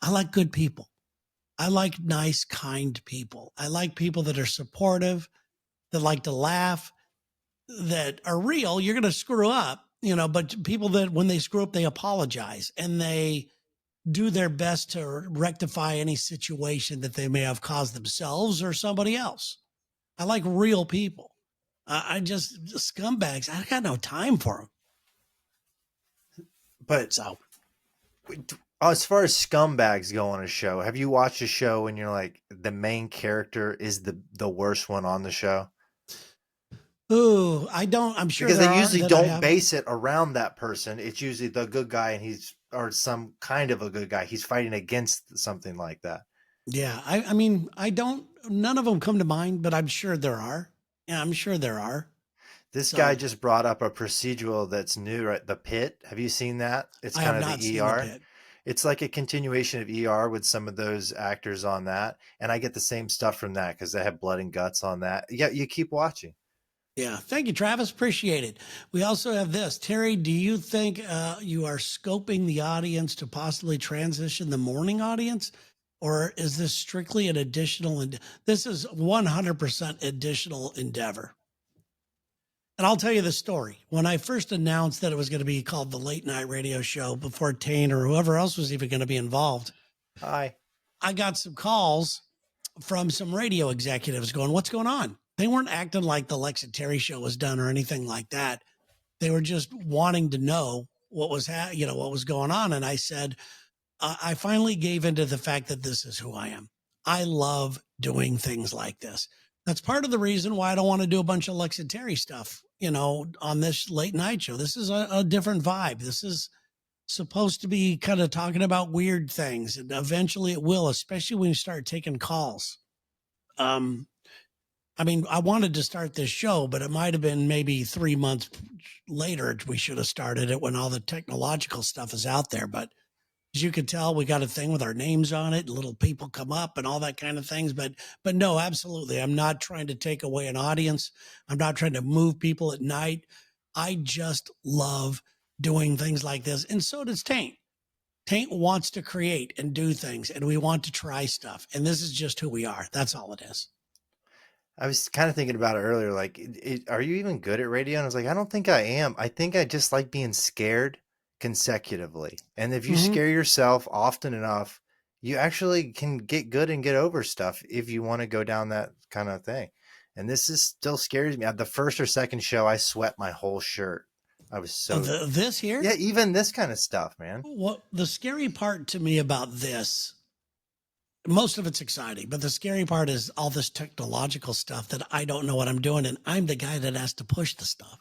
Speaker 1: like good people. I like nice, kind people. I like people that are supportive, that like to laugh, that are real. You're going to screw up, but people that when they screw up, they apologize and they do their best to rectify any situation that they may have caused themselves or somebody else. I like real people. Scumbags, I got no time for them.
Speaker 2: But
Speaker 1: so,
Speaker 2: as far as scumbags go on a show, have you watched a show and you're like the main character is the worst one on the show?
Speaker 1: Ooh, I don't. I'm sure
Speaker 2: because they usually don't base it around that person. It's usually the good guy, and or some kind of a good guy. He's fighting against something like that.
Speaker 1: Yeah, I mean, I don't. None of them come to mind, but I'm sure there are. Yeah, I'm sure there are.
Speaker 2: This guy just brought up a procedural that's new, right? The Pit. Have you seen that? It's kind of the ER. The Pit. It's like a continuation of ER with some of those actors on that. And I get the same stuff from that because they have blood and guts on that. Yeah, you keep watching.
Speaker 1: Yeah. Thank you, Travis. Appreciate it. We also have this. Terry, do you think you are scoping the audience to possibly transition the morning audience? Or is this strictly an additional? This is 100% additional endeavor. And I'll tell you the story. When I first announced that it was going to be called the Late Night Radio Show before Tane or whoever else was even going to be involved,
Speaker 2: I
Speaker 1: got some calls from some radio executives going, what's going on? They weren't acting like the Lex and Terry show was done or anything like that. They were just wanting to know what was, what was going on. And I said, I finally gave into the fact that this is who I am. I love doing things like this. That's part of the reason why I don't want to do a bunch of Lex and Terry stuff, on this late night show. This is a different vibe. This is supposed to be kind of talking about weird things. And eventually it will, especially when you start taking calls. I mean, I wanted to start this show, but it might have been maybe 3 months later. We should have started it when all the technological stuff is out there. But as you can tell, we got a thing with our names on it, and little people come up and all that kind of things. But no, absolutely. I'm not trying to take away an audience. I'm not trying to move people at night. I just love doing things like this. And so does Taint. Taint wants to create and do things, and we want to try stuff. And this is just who we are. That's all it is.
Speaker 2: I was kind of thinking about it earlier. Like, are you even good at radio? And I was like, I don't think I am. I think I just like being scared consecutively. And if you scare yourself often enough, you actually can get good and get over stuff if you want to go down that kind of thing. And this is still scares me. At the first or second show, I sweat my whole shirt. I was so
Speaker 1: this here.
Speaker 2: Yeah, even this kind of stuff, man.
Speaker 1: What the scary part to me about this, most of it's exciting, but the scary part is all this technological stuff that I don't know what I'm doing, and I'm the guy that has to push the stuff.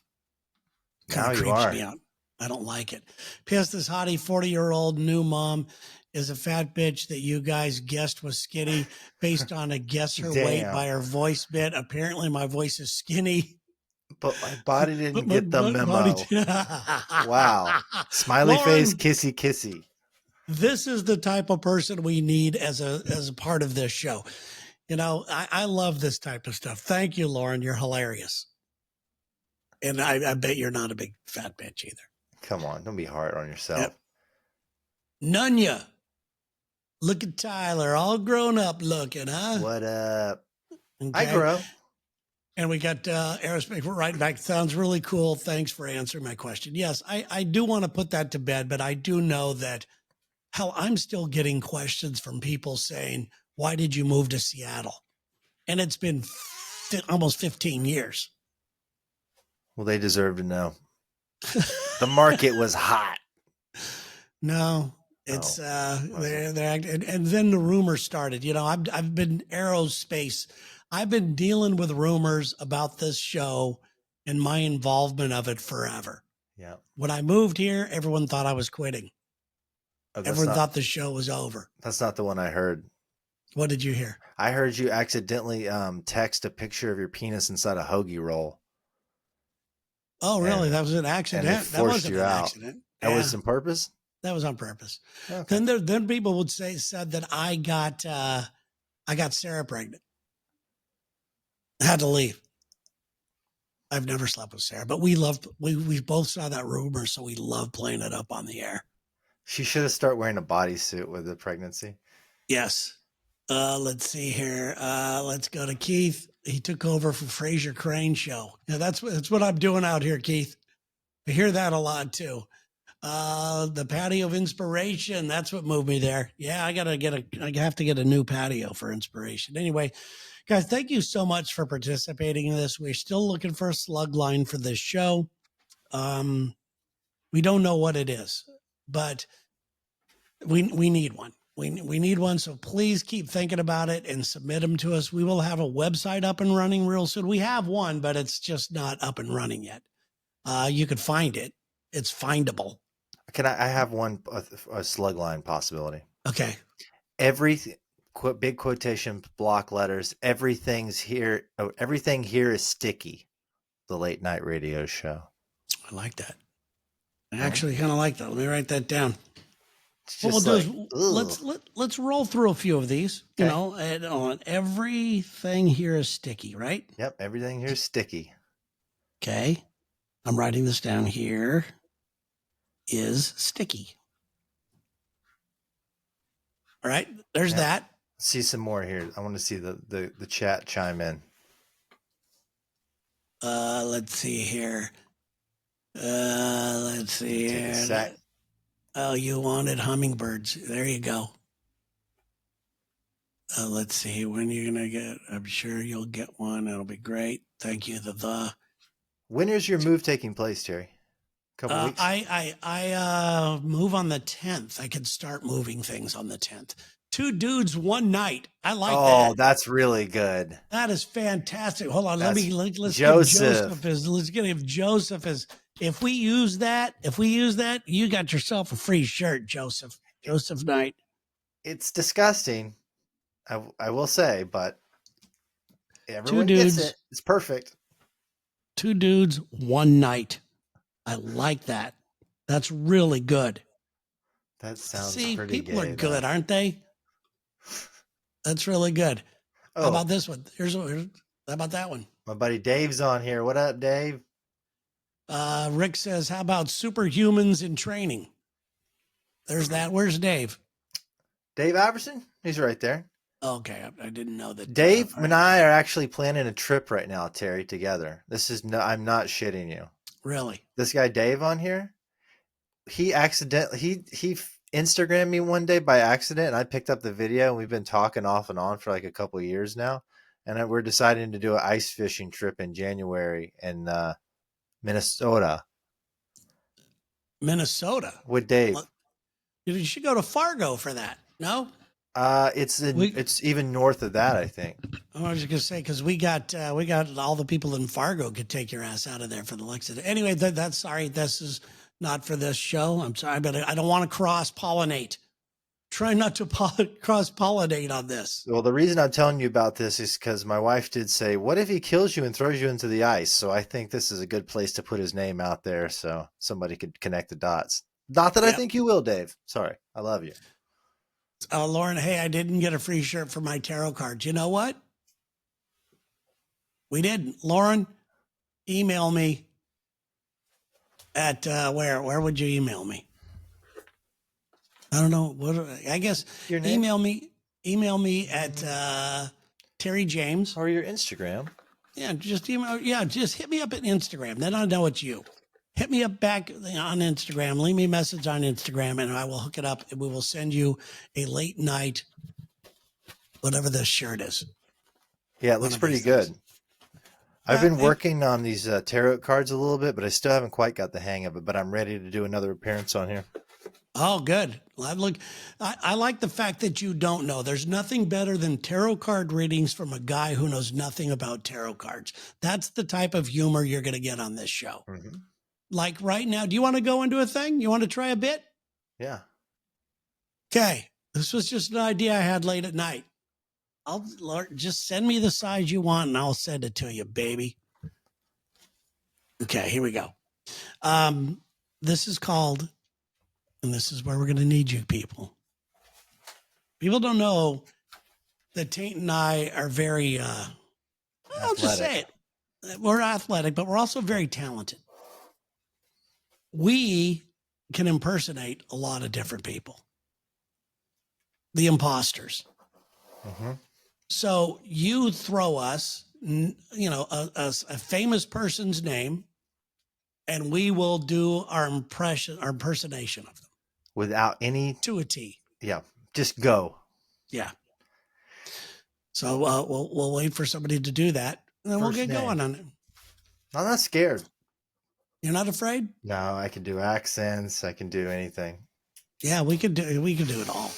Speaker 2: Now you are.
Speaker 1: Me out. I don't like it. P.S. This hottie 40-year-old new mom is a fat bitch that you guys guessed was skinny based on a guess her weight by her voice bit. Apparently, my voice is skinny.
Speaker 2: But my body didn't get the memo. Wow. Smiley
Speaker 1: Lauren,
Speaker 2: face, kissy, kissy.
Speaker 1: This is the type of person we need as a part of this show. You know, I love this type of stuff. Thank you, Lauren. You're hilarious. And I bet you're not a big fat bitch either.
Speaker 2: Come on. Don't be hard on yourself.
Speaker 1: Yep. Nunya. Look at Tyler, all grown up looking, huh?
Speaker 2: What up?
Speaker 1: Okay.
Speaker 2: I grow.
Speaker 1: And we got Aerospace right back. Sounds really cool. Thanks for answering my question. Yes, I do want to put that to bed, but I do know that hell, I'm still getting questions from people saying, why did you move to Seattle? And it's been almost 15 years.
Speaker 2: Well, they deserve to know. The market was hot.
Speaker 1: No, it's they're and then the rumors started. You know, I've been aerospace. I've been dealing with rumors about this show and my involvement of it forever.
Speaker 2: Yeah.
Speaker 1: When I moved here, everyone thought I was quitting. Everyone thought the show was over.
Speaker 2: That's not the one I heard.
Speaker 1: What did you hear?
Speaker 2: I heard you accidentally text a picture of your penis inside a hoagie roll.
Speaker 1: Oh, really? That was an accident.
Speaker 2: That wasn't an accident. That was on purpose.
Speaker 1: That was on purpose. Okay. Then people would said that I got Sarah pregnant. I had to leave. I've never slept with Sarah, but we both saw that rumor, so we love playing it up on the air.
Speaker 2: She should have started wearing a bodysuit with the pregnancy.
Speaker 1: Yes. Let's see here. Let's go to Keith. He took over for Fraser Crane show. Yeah, that's what I'm doing out here, Keith. I hear that a lot too. The patio of inspiration. That's what moved me there. Yeah, I have to get a new patio for inspiration. Anyway, guys, thank you so much for participating in this. We're still looking for a slug line for this show. We don't know what it is, but we need one. We need one. So please keep thinking about it and submit them to us. We will have a website up and running real soon. We have one, but it's just not up and running yet. You could find it. It's findable.
Speaker 2: I have a slug line possibility.
Speaker 1: Okay.
Speaker 2: Every big quotation block letters. Everything here is sticky. The late night radio show.
Speaker 1: I like that. I actually kind of like that. Let me write that down. What we'll do is let's roll through a few of these. Okay. You know, and everything here is sticky, right?
Speaker 2: Yep, everything here is sticky.
Speaker 1: Okay, I'm writing this down here. Is sticky. All right, there's that.
Speaker 2: Let's see some more here. I want to see the chat chime in.
Speaker 1: Let's see here. Let's see here. Oh, you wanted hummingbirds. There you go. Let's see when you're gonna get. I'm sure you'll get one. It'll be great. Thank you.
Speaker 2: When is your move taking place, Terry? Couple weeks.
Speaker 1: I move on the 10th. I could start moving things on the 10th. 2 dudes, 1 night. I like that. Oh,
Speaker 2: that's really good.
Speaker 1: That is fantastic. Hold on. Let's
Speaker 2: Joseph.
Speaker 1: Let's get if Joseph is. If we use that, you got yourself a free shirt, Joseph. Joseph Knight.
Speaker 2: It's disgusting. I will say, but Everyone gets it. It's perfect.
Speaker 1: 2 dudes, 1 night. I like that. That's really good.
Speaker 2: That sounds
Speaker 1: See,
Speaker 2: pretty
Speaker 1: people are
Speaker 2: gay,
Speaker 1: good,
Speaker 2: though.
Speaker 1: aren't they? That's really good. How
Speaker 2: Oh,
Speaker 1: about this one? How about that one?
Speaker 2: my buddy Dave's on here. What up, Dave?
Speaker 1: Rick says, how about superhumans in training? There's that. Where's Dave?
Speaker 2: Dave Iverson? He's right there.
Speaker 1: Okay, I didn't know that.
Speaker 2: Dave
Speaker 1: All
Speaker 2: and
Speaker 1: right.
Speaker 2: I are actually planning a trip right now, Terry, together. I'm not shitting you.
Speaker 1: Really?
Speaker 2: This guy Dave on here, he Instagrammed me one day by accident, and I picked up the video, and we've been talking off and on for like a couple of years now. And we're deciding to do an ice fishing trip in January in Minnesota
Speaker 1: Minnesota.
Speaker 2: with Dave.
Speaker 1: Well, you should go to Fargo for that. No?
Speaker 2: It's even north of that, I think.
Speaker 1: I was just gonna say because we got all the people in Fargo could take your ass out of there for the Lexington. Anyway, that's sorry. This is not for this show. I'm sorry, but I don't want to cross pollinate. Try not to cross pollinate on this.
Speaker 2: Well, the reason I'm telling you about this is because my wife did say, "What if he kills you and throws you into the ice?" So I think this is a good place to put his name out there so somebody could connect the dots. Not that I think you will, Dave. Sorry, I love you.
Speaker 1: Lauren, hey, I didn't get a free shirt for my tarot cards. You know what? We didn't. Lauren, email me at where would you email me? I don't know. I guess
Speaker 2: Your name?
Speaker 1: email me at Terry James.
Speaker 2: Or your Instagram.
Speaker 1: Yeah, just email. Yeah, just hit me up at Instagram. Then I know it's you. Hit me up back on Instagram. Leave me a message on Instagram, and I will hook it up. And we will send you a late night, whatever this shirt is.
Speaker 2: Yeah, it looks pretty good. I've been working on these tarot cards a little bit, but I still haven't quite got the hang of it. But I'm ready to do another appearance on here.
Speaker 1: Oh, good. I like the fact that you don't know. There's nothing better than tarot card readings from a guy who knows nothing about tarot cards. That's the type of humor you're going to get on this show. Mm-hmm. Like right now, do you want to go into a thing? You want to try a bit?
Speaker 2: Yeah.
Speaker 1: Okay. This was just an idea I had late at night. Just send me the size you want and I'll send it to you, baby. Okay, here we go. This is called, and this is where we're going to need you people. People don't know that Taint and I are very, I'll just say it. We're athletic, but we're also very talented. We can impersonate a lot of different people. The imposters. Mm-hmm. So you throw us, a famous person's name, and we will do our impersonation of them.
Speaker 2: Without any...
Speaker 1: To a T.
Speaker 2: Yeah, just go.
Speaker 1: Yeah. So we'll wait for somebody to do that, and then we'll get going on it.
Speaker 2: I'm not scared.
Speaker 1: You're not afraid?
Speaker 2: No, I can do accents. I can do anything.
Speaker 1: Yeah, we can do it all.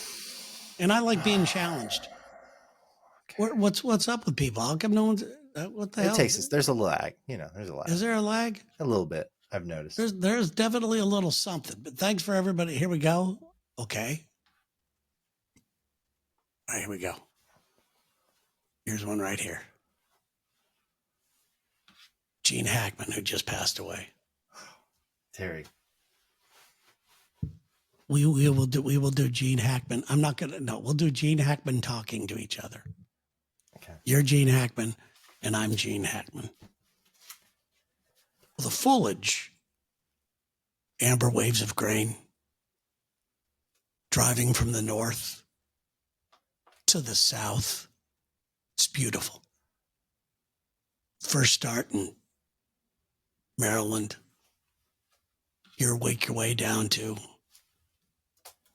Speaker 1: And I like being challenged. Okay. What's up with people? How come no one's... what the hell?
Speaker 2: It takes us. There's a lag. There's a lag.
Speaker 1: Is there a lag?
Speaker 2: A little bit. I've noticed.
Speaker 1: There's definitely a little something. But thanks for everybody. Here we go. Okay. All right, here we go. Here's one right here. Gene Hackman, who just passed away.
Speaker 2: Terry.
Speaker 1: We will do Gene Hackman. We'll do Gene Hackman talking to each other. Okay. You're Gene Hackman and I'm Gene Hackman. The foliage, amber waves of grain, driving from the north to the south. It's beautiful. First start in Maryland. You wake your way down to,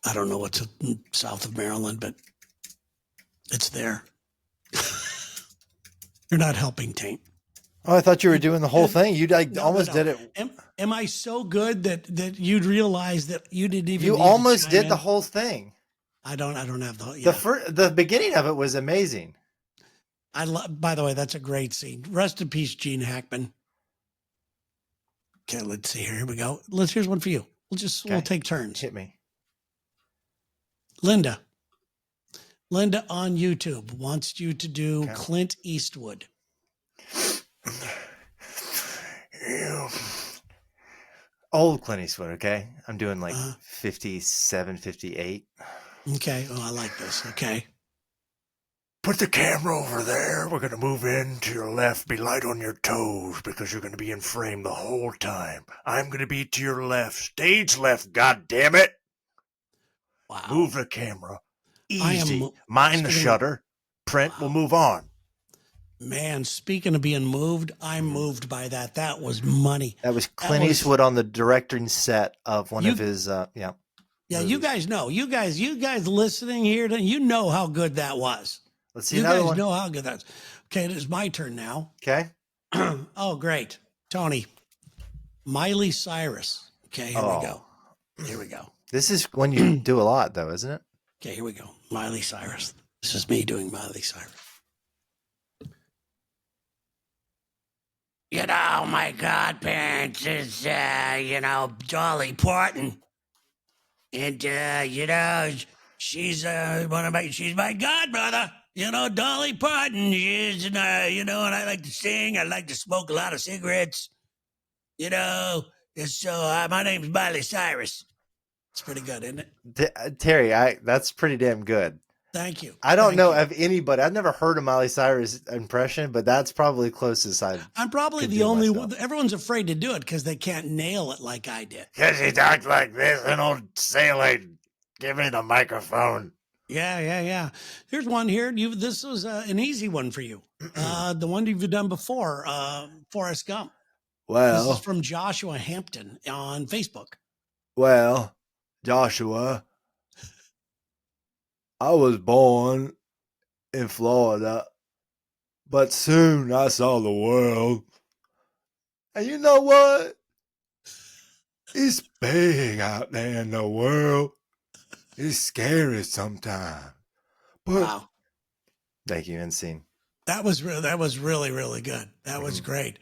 Speaker 1: I don't know what's south of Maryland, but it's there. You're not helping, Taint.
Speaker 2: Oh, I thought you were doing the whole thing. You almost did it.
Speaker 1: Am I so good that you'd realize that you didn't even?
Speaker 2: You almost did the whole thing.
Speaker 1: I don't have the.
Speaker 2: Yeah. The beginning of it was amazing.
Speaker 1: By the way, that's a great scene. Rest in peace, Gene Hackman. Okay, let's see here. Here we go. Here's one for you. We'll take turns.
Speaker 2: Hit me.
Speaker 1: Linda. Linda on YouTube wants you to do Clint Eastwood.
Speaker 2: Old Clint Eastwood, okay? I'm doing like
Speaker 1: Uh,
Speaker 2: 57, 58.
Speaker 1: okay. Oh, I like this. Okay.
Speaker 3: Put the camera over there. We're going to move in to your left. Be light on your toes because you're going to be in frame the whole time. I'm going to be to your left. Stage left, God damn it.
Speaker 1: Wow.
Speaker 3: Move the camera.
Speaker 1: I
Speaker 3: Easy.
Speaker 1: am
Speaker 3: Mind the
Speaker 1: speaking
Speaker 3: shutter. Print,
Speaker 1: Wow.
Speaker 3: we'll move on.
Speaker 1: Man, speaking of being moved, I'm moved by that. That was money.
Speaker 2: That was Clint Eastwood on the directing set of one of his,
Speaker 1: Yeah,
Speaker 2: movies.
Speaker 1: you guys know. You guys listening here, you know how good that was.
Speaker 2: Let's see
Speaker 1: You
Speaker 2: another
Speaker 1: guys
Speaker 2: one.
Speaker 1: know how good that's. Okay, it is my turn now.
Speaker 2: Okay.
Speaker 1: Oh, great. Tony. Miley Cyrus. Okay, here we go. Here we go.
Speaker 2: This is when you do a lot, though, isn't it?
Speaker 1: Okay, here we go. Miley Cyrus. This is me doing Miley Cyrus. You know, my godparents is, Dolly Parton. And, she's she's my godmother. You know, Dolly Parton. She's, and I like to sing. I like to smoke a lot of cigarettes. You know, and so my name's Miley Cyrus. It's pretty good, isn't it?
Speaker 2: Terry, that's pretty damn good.
Speaker 1: Thank you.
Speaker 2: I don't
Speaker 1: Thank
Speaker 2: know
Speaker 1: you.
Speaker 2: of anybody. I've never heard a Miley Cyrus impression, but that's probably closest
Speaker 1: I'm probably the only one. Everyone's afraid to do it because they can't nail it like I did.
Speaker 3: Because he talked like this and old sailor. Give me the microphone.
Speaker 1: Yeah. Here's one here. This was an easy one for you. The one you've done before, Forrest Gump. This is from Joshua Hampton on Facebook.
Speaker 3: Well, Joshua, I was born in Florida, but soon I saw the world. And you know what? It's big out there in the world. It's scary sometimes. But
Speaker 1: Wow.
Speaker 2: Thank you, Insane.
Speaker 1: That was really, really good. That was great.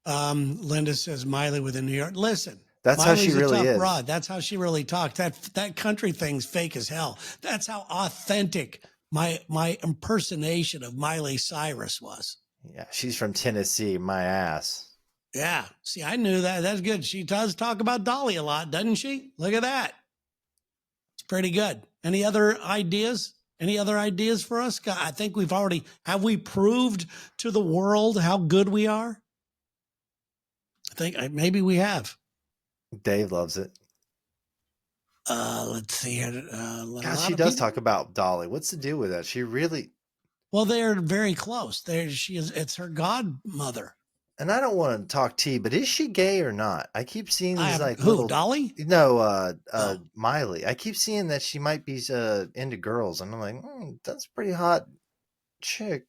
Speaker 1: Linda says Miley with a New York. Listen,
Speaker 2: that's
Speaker 1: Miley's
Speaker 2: how she really
Speaker 1: a tough
Speaker 2: is.
Speaker 1: broad. That's how she really talks. That country thing's fake as hell. That's how authentic my impersonation of Miley Cyrus was.
Speaker 2: Yeah, she's from Tennessee. My ass.
Speaker 1: Yeah. See, I knew that. That's good. She does talk about Dolly a lot, doesn't she? Look at that. It's pretty good. Any other ideas? Any other ideas for us? I think have we proved to the world how good we are? I think maybe we have.
Speaker 2: Dave loves it.
Speaker 1: Let's see here.
Speaker 2: God, she does talk about Dolly. What's the deal with that? She really.
Speaker 1: Well, they're very close. It's her godmother.
Speaker 2: And I don't want to talk tea, but is she gay or not? I keep seeing these
Speaker 1: Dolly?
Speaker 2: No, Miley. I keep seeing that she might be into girls, and I'm like, that's a pretty hot chick.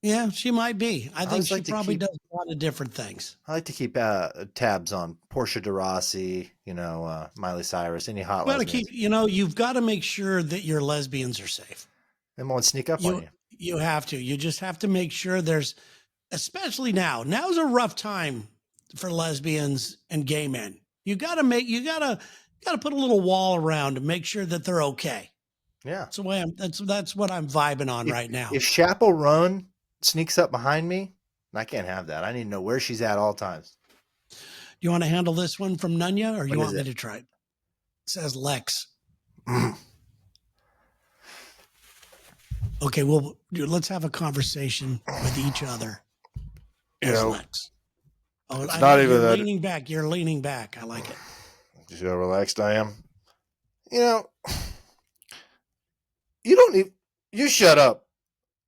Speaker 1: Yeah, she might be. I think she probably does a lot of different things.
Speaker 2: I like to keep tabs on Portia de Rossi, Miley Cyrus, any hot lesbians.
Speaker 1: You've got to make sure that your lesbians are safe.
Speaker 2: They won't sneak up on you.
Speaker 1: You have to. You just have to make sure especially now. Now's a rough time for lesbians and gay men. You gotta put a little wall around to make sure that they're okay.
Speaker 2: Yeah.
Speaker 1: That's what I'm vibing on right now.
Speaker 2: If Chappell Roan sneaks up behind me, I can't have that. I need to know where she's at all times.
Speaker 1: You want to handle this one from Nunya, or you want me to try it? It says Lex. Okay, well, let's have a conversation with each other. Lex. Oh,
Speaker 3: it's not even that.
Speaker 1: Leaning back. You're leaning back. I like it.
Speaker 3: You see how relaxed I am?
Speaker 2: You don't need.
Speaker 3: You shut up.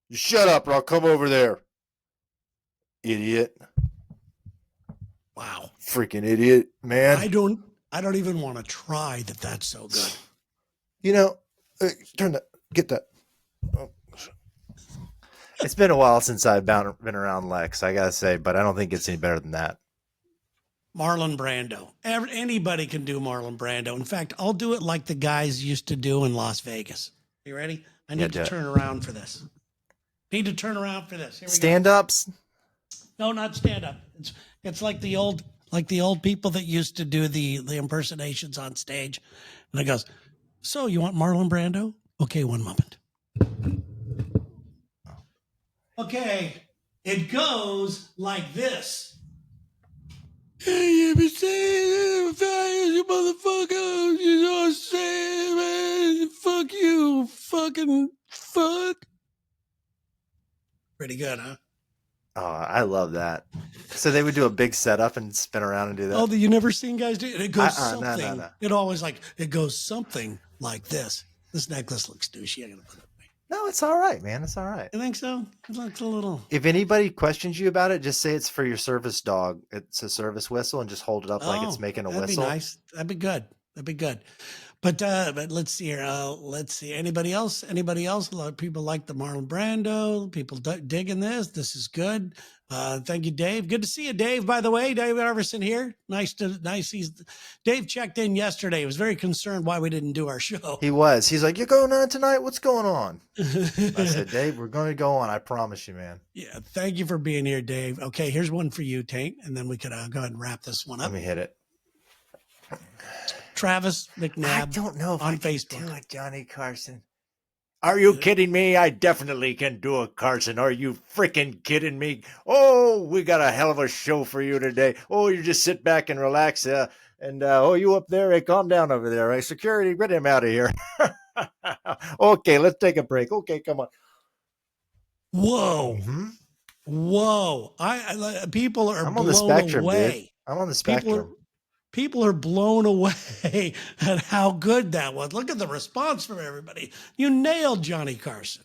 Speaker 3: You shut up, or I'll come over there. Idiot.
Speaker 1: Wow.
Speaker 3: Freaking idiot, man.
Speaker 1: I don't even want to try that. That's so good.
Speaker 3: Get that.
Speaker 2: Oh. It's been a while since I've been around Lex, I gotta say, but I don't think it's any better than that.
Speaker 1: Marlon Brando. Anybody can do Marlon Brando. In fact, I'll do it like the guys used to do in Las Vegas. You ready? I need to turn around for this. Need to turn around for this. Here we
Speaker 2: Stand-ups?
Speaker 1: No, not stand-up. It's like the old people that used to do the impersonations on stage. And it goes, so you want Marlon Brando? Okay, one moment. Okay, It goes like this. Hey, you be saying, you motherfucker, you know what I'm saying, man? Fuck you, fucking fuck. Pretty good, huh?
Speaker 2: Oh, I love that. So they would do a big setup and spin around and do that.
Speaker 1: Oh, you never seen guys do it? It goes something.
Speaker 2: No.
Speaker 1: It always it goes something like this. This necklace looks douchey. I'm gonna put it away.
Speaker 2: No, it's all right, man. It's all right.
Speaker 1: You think so? It looks a little.
Speaker 2: If anybody questions you about it, just say it's for your service dog. It's a service whistle, and just hold it up like it's making a
Speaker 1: that'd
Speaker 2: whistle.
Speaker 1: Be nice. That'd be good. That'd be good. But let's see here. Let's see. Anybody else? Anybody else? A lot of people like the Marlon Brando. People digging this. This is good. Thank you, Dave. Good to see you, Dave. By the way, Dave Iverson here. Nice. Dave checked in yesterday. He was very concerned why we didn't do our show.
Speaker 2: He was. He's like, "You're going on tonight? What's going on?" I said, "Dave, we're going to go on. I promise you, man."
Speaker 1: Yeah. Thank you for being here, Dave. Okay, here's one for you, Tank, and then we could go ahead and wrap this one up.
Speaker 2: Let me hit it.
Speaker 1: Travis McNabb.
Speaker 2: I don't know if
Speaker 1: on
Speaker 2: I can
Speaker 1: Facebook.
Speaker 2: do it, Johnny Carson.
Speaker 3: Are you kidding me? I definitely can do it, Carson. Are you freaking kidding me? Oh, we got a hell of a show for you today. Oh, you just sit back and relax. Oh, you up there? Hey, calm down over there. Hey, security, get him out of here. Okay, let's take a break. Okay, come on.
Speaker 1: Whoa.
Speaker 2: Mm-hmm.
Speaker 1: Whoa. I people are
Speaker 2: I'm
Speaker 1: blown
Speaker 2: on the spectrum,
Speaker 1: away.
Speaker 2: dude. I'm on the spectrum.
Speaker 1: People are blown away at how good that was. Look at the response from everybody. You nailed Johnny Carson.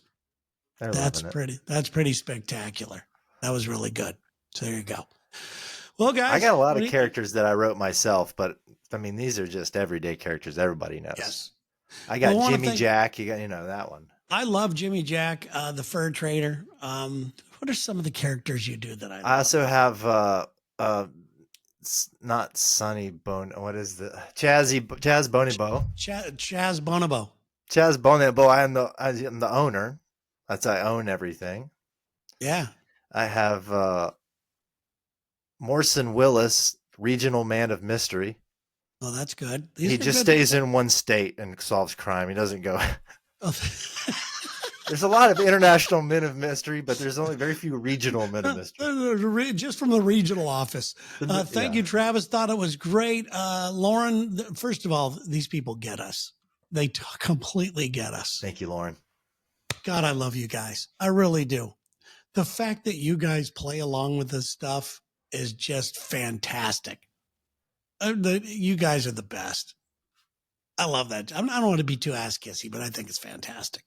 Speaker 1: That's pretty spectacular. That was really good. So there you go. Well, guys,
Speaker 2: I got a lot of characters that I wrote myself, but I mean, these are just everyday characters everybody knows.
Speaker 1: Yes.
Speaker 2: I got Jimmy Jack. You got, that one.
Speaker 1: I love Jimmy Jack, the fur trader. What are some of the characters you do that I love?
Speaker 2: I also have not Sonny Bone. What is the Chaz Bonibo?
Speaker 1: Chaz Bonobo.
Speaker 2: Chaz Bonibo. I'm the owner. I own everything.
Speaker 1: Yeah.
Speaker 2: I have Morrison Willis, regional man of mystery.
Speaker 1: Oh, that's good.
Speaker 2: He just stays in one state and solves crime. He doesn't go. There's a lot of international men of mystery, but there's only very few regional men of mystery.
Speaker 1: Just from the regional office. Thank you, Travis. Thought it was great. Lauren, first of all, these people get us. They completely get us.
Speaker 2: Thank you, Lauren.
Speaker 1: God, I love you guys. I really do. The fact that you guys play along with this stuff is just fantastic. You guys are the best. I love that. I don't want to be too ass kissy, but I think it's fantastic.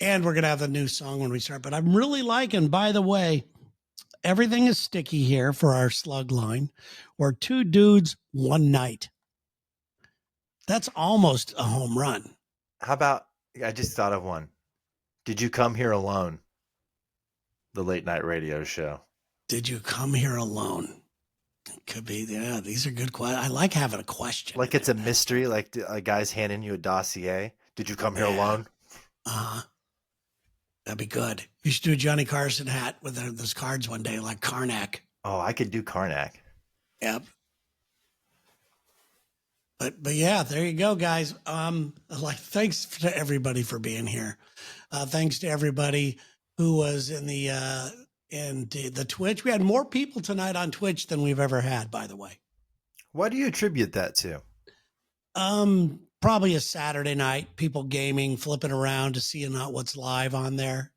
Speaker 1: And we're going to have a new song when we start. But I'm really liking, by the way, everything is sticky here for our slug line. Or 2 dudes, 1 night. That's almost a home run.
Speaker 2: How about, I just thought of one. Did you come here alone? The late night radio show.
Speaker 1: Did you come here alone? It could be. Yeah, these are good questions. I like having a question.
Speaker 2: Like it's a mystery, like a guy's handing you a dossier. Did you come here alone?
Speaker 1: That'd be good. You should do a Johnny Carson hat with those cards one day, like Karnak.
Speaker 2: Oh, I could do Karnak.
Speaker 1: Yep. But yeah, there you go, guys. Thanks to everybody for being here. Thanks to everybody who was in the Twitch. We had more people tonight on Twitch than we've ever had, by the way.
Speaker 2: What do you attribute that to?
Speaker 1: Probably a Saturday night, people gaming, flipping around to see what's live on there.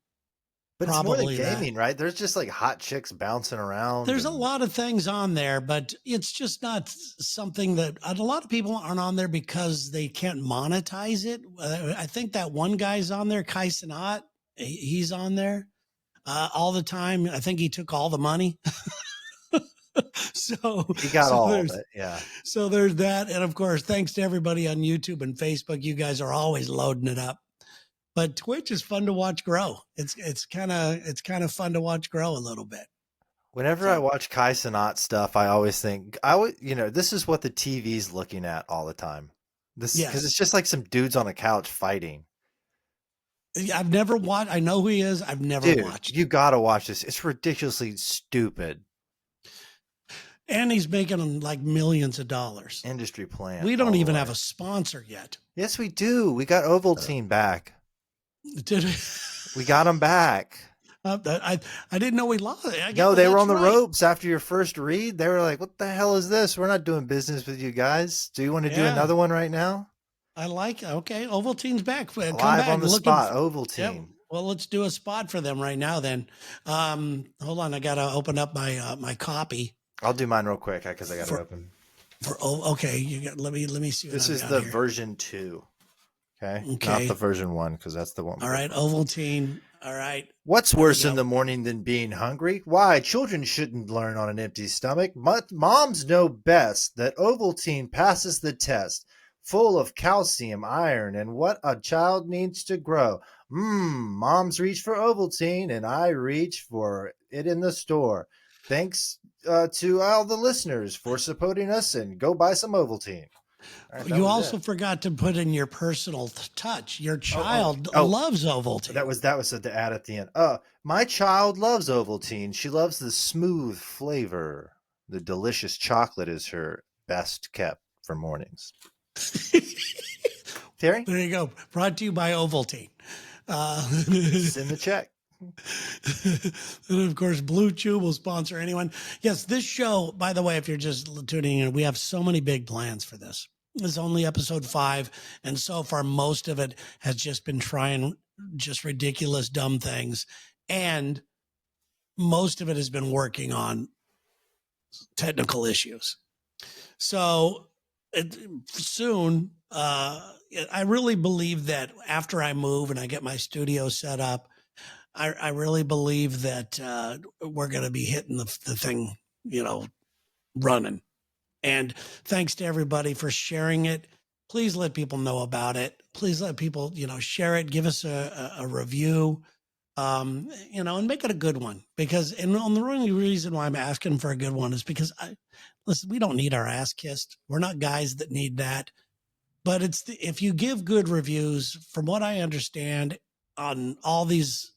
Speaker 2: But probably it's more than gaming, right? There's just like hot chicks bouncing around.
Speaker 1: There's a lot of things on there, but it's just not something that a lot of people aren't on there because they can't monetize it. I think that one guy's on there, Kai Sanat. He's on there all the time. I think he took all the money. So
Speaker 2: he got all of it. Yeah.
Speaker 1: So there's that. And of course, thanks to everybody on YouTube and Facebook. You guys are always loading it up. But Twitch is fun to watch grow. It's kind of fun to watch grow a little bit.
Speaker 2: Whenever I watch Kai Sanat stuff, I always think this is what the TV's looking at all the time. Because it's just like some dudes on a couch fighting.
Speaker 1: I've never watched. I know who he is. I've never watched.
Speaker 2: You got to watch this. It's ridiculously stupid.
Speaker 1: And he's making like millions of dollars.
Speaker 2: Industry plan.
Speaker 1: We don't even have a sponsor yet.
Speaker 2: Yes, we do. We got Ovaltine back.
Speaker 1: Did we?
Speaker 2: We got him back.
Speaker 1: I didn't know we lost it. I
Speaker 2: No,
Speaker 1: guess
Speaker 2: they were
Speaker 1: that's
Speaker 2: on the
Speaker 1: right.
Speaker 2: ropes after your first read. They were like, "What the hell is this? We're not doing business with you guys. Do you want to do
Speaker 1: Yeah,
Speaker 2: another one right now?"
Speaker 1: I like. Okay, Ovaltine's back. Come
Speaker 2: Live
Speaker 1: back.
Speaker 2: on the
Speaker 1: Looking.
Speaker 2: spot,
Speaker 1: Yep.
Speaker 2: Ovaltine.
Speaker 1: Well, let's do a spot for them right now. Then, hold on. I gotta open up my my copy
Speaker 2: I'll do mine real quick because I got it
Speaker 1: for
Speaker 2: open.
Speaker 1: Okay. You got. Let me see what
Speaker 2: This
Speaker 1: I've
Speaker 2: is
Speaker 1: got
Speaker 2: the
Speaker 1: here.
Speaker 2: version 2. Okay? Not
Speaker 1: Okay.
Speaker 2: the version 1 because that's the one.
Speaker 1: All right, Ovaltine. All right.
Speaker 2: What's
Speaker 1: There we
Speaker 2: worse in
Speaker 1: go.
Speaker 2: the morning than being hungry? Why, children shouldn't learn on an empty stomach. Moms know best that Ovaltine passes the test, full of calcium, iron, and what a child needs to grow. Moms reach for Ovaltine, and I reach for it in the store. Thanks to all the listeners for supporting us, and go buy some Ovaltine. All right, that
Speaker 1: You
Speaker 2: was
Speaker 1: also
Speaker 2: it.
Speaker 1: forgot to put in your personal touch. Your child
Speaker 2: Oh,
Speaker 1: loves Ovaltine.
Speaker 2: that was the ad at the end. My child loves Ovaltine. She loves the smooth flavor. The delicious chocolate is her best kept for mornings. Terry,
Speaker 1: There you go. Brought to you by Ovaltine.
Speaker 2: send the check.
Speaker 1: And of course, Blue Chew will sponsor anyone. Yes, this show, by the way, if you're just tuning in, we have so many big plans for this. It's only episode 5. And so far, most of it has just been trying just ridiculous, dumb things. And most of it has been working on technical issues. So soon, I really believe that after I move and I get my studio set up, I really believe that we're going to be hitting the thing, running. And thanks to everybody for sharing it. Please let people know about it. Please let people, share it. Give us a review, and make it a good one. Because, and on the only reason why I'm asking for a good one is because listen, we don't need our ass kissed. We're not guys that need that. But if you give good reviews, from what I understand on all these,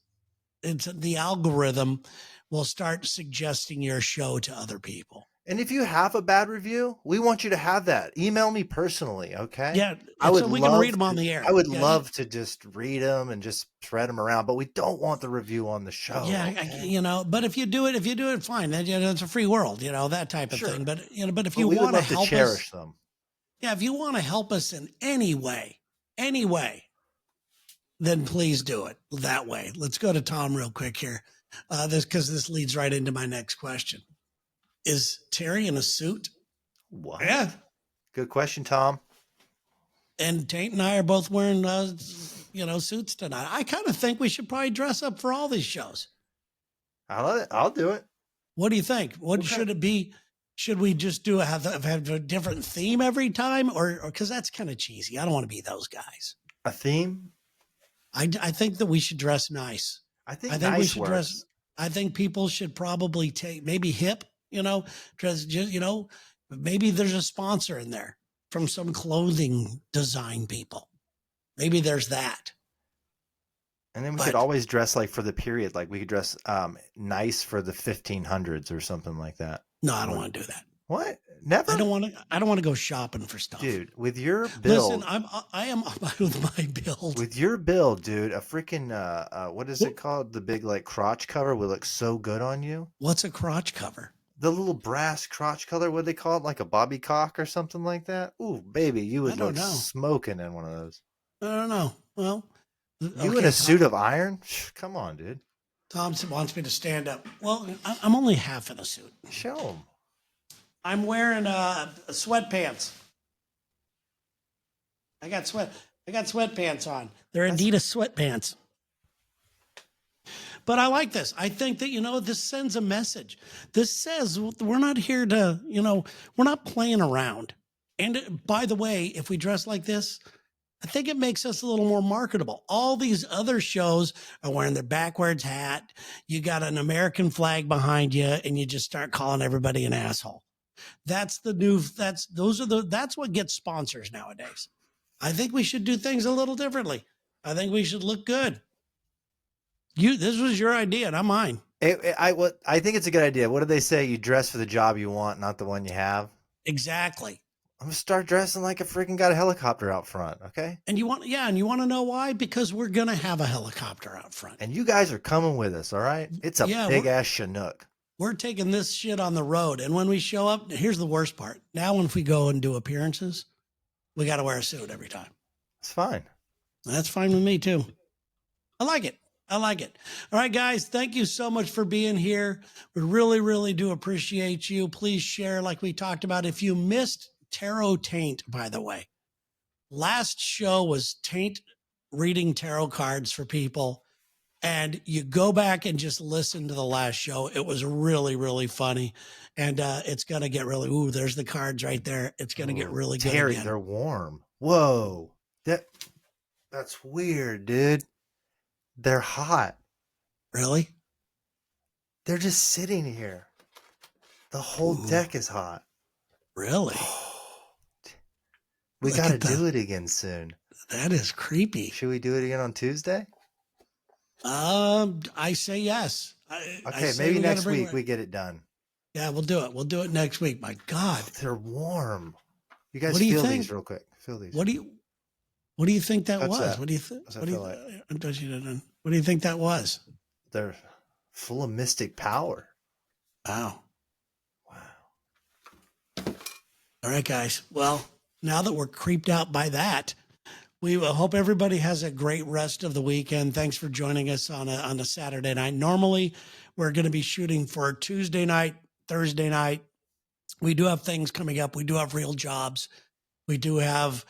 Speaker 1: it's the algorithm will start suggesting your show to other people.
Speaker 2: And if you have a bad review, we want you to have that. Email me personally, okay?
Speaker 1: Yeah,
Speaker 2: I would
Speaker 1: so we can read them on the air.
Speaker 2: I would
Speaker 1: Yeah,
Speaker 2: love to just read them and just spread them around, but we don't want the review on the show.
Speaker 1: Yeah,
Speaker 2: okay?
Speaker 1: but if you do it, fine. Then it's a free world, that type of
Speaker 2: Sure.
Speaker 1: thing. But but if
Speaker 2: But
Speaker 1: you
Speaker 2: we would
Speaker 1: want to
Speaker 2: love to
Speaker 1: help
Speaker 2: cherish
Speaker 1: us,
Speaker 2: them.
Speaker 1: yeah, if you want to help us in any way, then please do it that way. Let's go to Tom real quick here. This leads right into my next question. Is Terry in a suit?
Speaker 2: What?
Speaker 1: Yeah.
Speaker 2: Good question, Tom.
Speaker 1: And Tate and I are both wearing, suits tonight. I kind of think we should probably dress up for all these shows.
Speaker 2: I'll do it.
Speaker 1: What do you think? What should it be? Should we just have a different theme every time, or because that's kind of cheesy? I don't want to be those guys.
Speaker 2: A theme?
Speaker 1: I think that we should dress nice.
Speaker 2: I think
Speaker 1: we
Speaker 2: nice
Speaker 1: should
Speaker 2: works.
Speaker 1: dress. I think people should probably take maybe hip. Dress. Maybe there's a sponsor in there from some clothing design people. Maybe there's that.
Speaker 2: And then we could always dress like for the period. Like we could dress nice for the 1500s or something like that.
Speaker 1: No, I don't want to do that.
Speaker 2: What? Never?
Speaker 1: I don't want to go shopping for stuff.
Speaker 2: Dude, with your build.
Speaker 1: Listen, I am with my build.
Speaker 2: With your build, dude, a freaking what is it called? The big like crotch cover would look so good on you.
Speaker 1: What's a crotch cover?
Speaker 2: The little brass crotch color, what do they call it? Like a bobby cock or something like that? Ooh, baby, you would look smoking in one of those.
Speaker 1: I don't know. Well,
Speaker 2: you in a suit of iron? Come on, dude.
Speaker 1: Tom wants me to stand up. Well, I'm only half in a suit.
Speaker 2: Show him.
Speaker 1: I'm wearing sweatpants. I got sweatpants on. They're Adidas sweatpants. But I like this. I think that, this sends a message. This says we're not here to, we're not playing around. And by the way, if we dress like this, I think it makes us a little more marketable. All these other shows are wearing their backwards hat. You got an American flag behind you and you just start calling everybody an asshole. That's what gets sponsors nowadays. I think we should do things a little differently. I think we should look good. This was your idea, not mine.
Speaker 2: I think it's a good idea. What do they say? You dress for the job you want, not the one you have.
Speaker 1: Exactly.
Speaker 2: I'm gonna start dressing like a freaking got a helicopter out front, okay?
Speaker 1: And you want to know why? Because we're going to have a helicopter out front.
Speaker 2: And you guys are coming with us, all right? It's a big ass Chinook.
Speaker 1: We're taking this shit on the road. And when we show up, here's the worst part. Now, if we go and do appearances, we got to wear a suit every time.
Speaker 2: It's fine.
Speaker 1: That's fine with me too. I like it. I like it. All right, guys. Thank you so much for being here. We really, really do appreciate you. Please share like we talked about. If you missed Tarot Taint, by the way, last show was Taint reading tarot cards for people. And you go back and just listen to the last show. It was really, really funny. And it's going to get really, ooh, there's the cards right there. It's going to get really good.
Speaker 2: Terry,
Speaker 1: again.
Speaker 2: they're warm. Whoa. That's weird, dude. They're hot.
Speaker 1: Really?
Speaker 2: They're just sitting here. The whole deck is hot.
Speaker 1: Really?
Speaker 2: We got to do it again soon.
Speaker 1: That is creepy.
Speaker 2: Should we do it again on Tuesday?
Speaker 1: I say yes.
Speaker 2: Okay, maybe next week we get it done.
Speaker 1: Yeah, we'll do it. We'll do it next week. My God.
Speaker 2: They're warm. You guys feel these real quick. Feel these.
Speaker 1: What do you think that was?
Speaker 2: That?
Speaker 1: What do you think?
Speaker 2: What
Speaker 1: do you think that was?
Speaker 2: They're full of mystic power.
Speaker 1: Wow. All right, guys. Well, now that we're creeped out by that, we hope everybody has a great rest of the weekend. Thanks for joining us on a Saturday night. Normally, we're going to be shooting for Tuesday night, Thursday night. We do have things coming up. We do have real jobs. We do have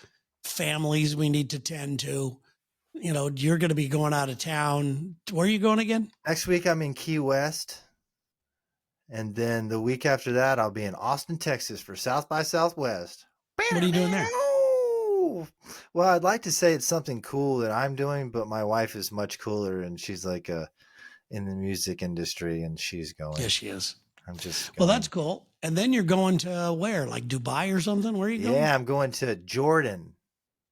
Speaker 1: families we need to tend to. You know, you're going to be going out of town. Where are you going again?
Speaker 2: Next week, I'm in Key West. And then the week after that, I'll be in Austin, Texas for South by Southwest.
Speaker 1: What are you doing there?
Speaker 2: Well, I'd like to say it's something cool that I'm doing, but my wife is much cooler, and she's like in the music industry, and she's going.
Speaker 1: Yes, she is.
Speaker 2: I'm just going.
Speaker 1: Well, that's cool. And then you're going to where? Like Dubai or something? Where are you going?
Speaker 2: Yeah, I'm going to Jordan.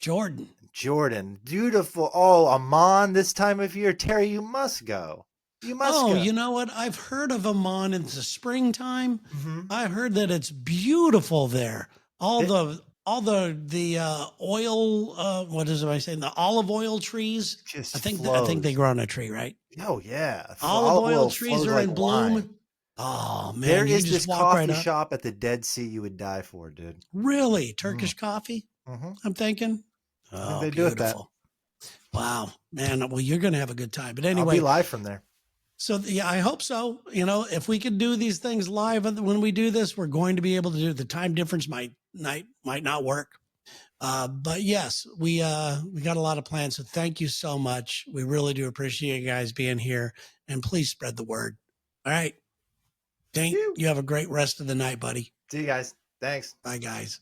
Speaker 1: Jordan.
Speaker 2: Beautiful. Oh, Amman this time of year. Terry, you must go. You must go.
Speaker 1: You know what? I've heard of Amman in the springtime. Mm-hmm. I heard that it's beautiful there. All the oil, what is it I saying? The olive oil trees.
Speaker 2: Just
Speaker 1: I think they grow on a tree, right?
Speaker 2: Oh yeah.
Speaker 1: Olive oil trees are in bloom.
Speaker 2: Wine.
Speaker 1: Oh man.
Speaker 2: There is this coffee shop at the Dead Sea you would die for, dude.
Speaker 1: Really? Turkish coffee?
Speaker 2: Mm-hmm.
Speaker 1: I'm thinking. Oh,
Speaker 2: they do it that.
Speaker 1: Wow, man. Well, you're going to have a good time. But anyway.
Speaker 2: I'll be live from there.
Speaker 1: So yeah, I hope so. You know, if we can do these things live when we do this, we're going to be able to do. The time difference might not work, but yes, we got a lot of plans. So thank you so much. We really do appreciate you guys being here, and please spread the word. All right, Dane, you have a great rest of the night, buddy.
Speaker 2: See you guys. Thanks.
Speaker 1: Bye, guys.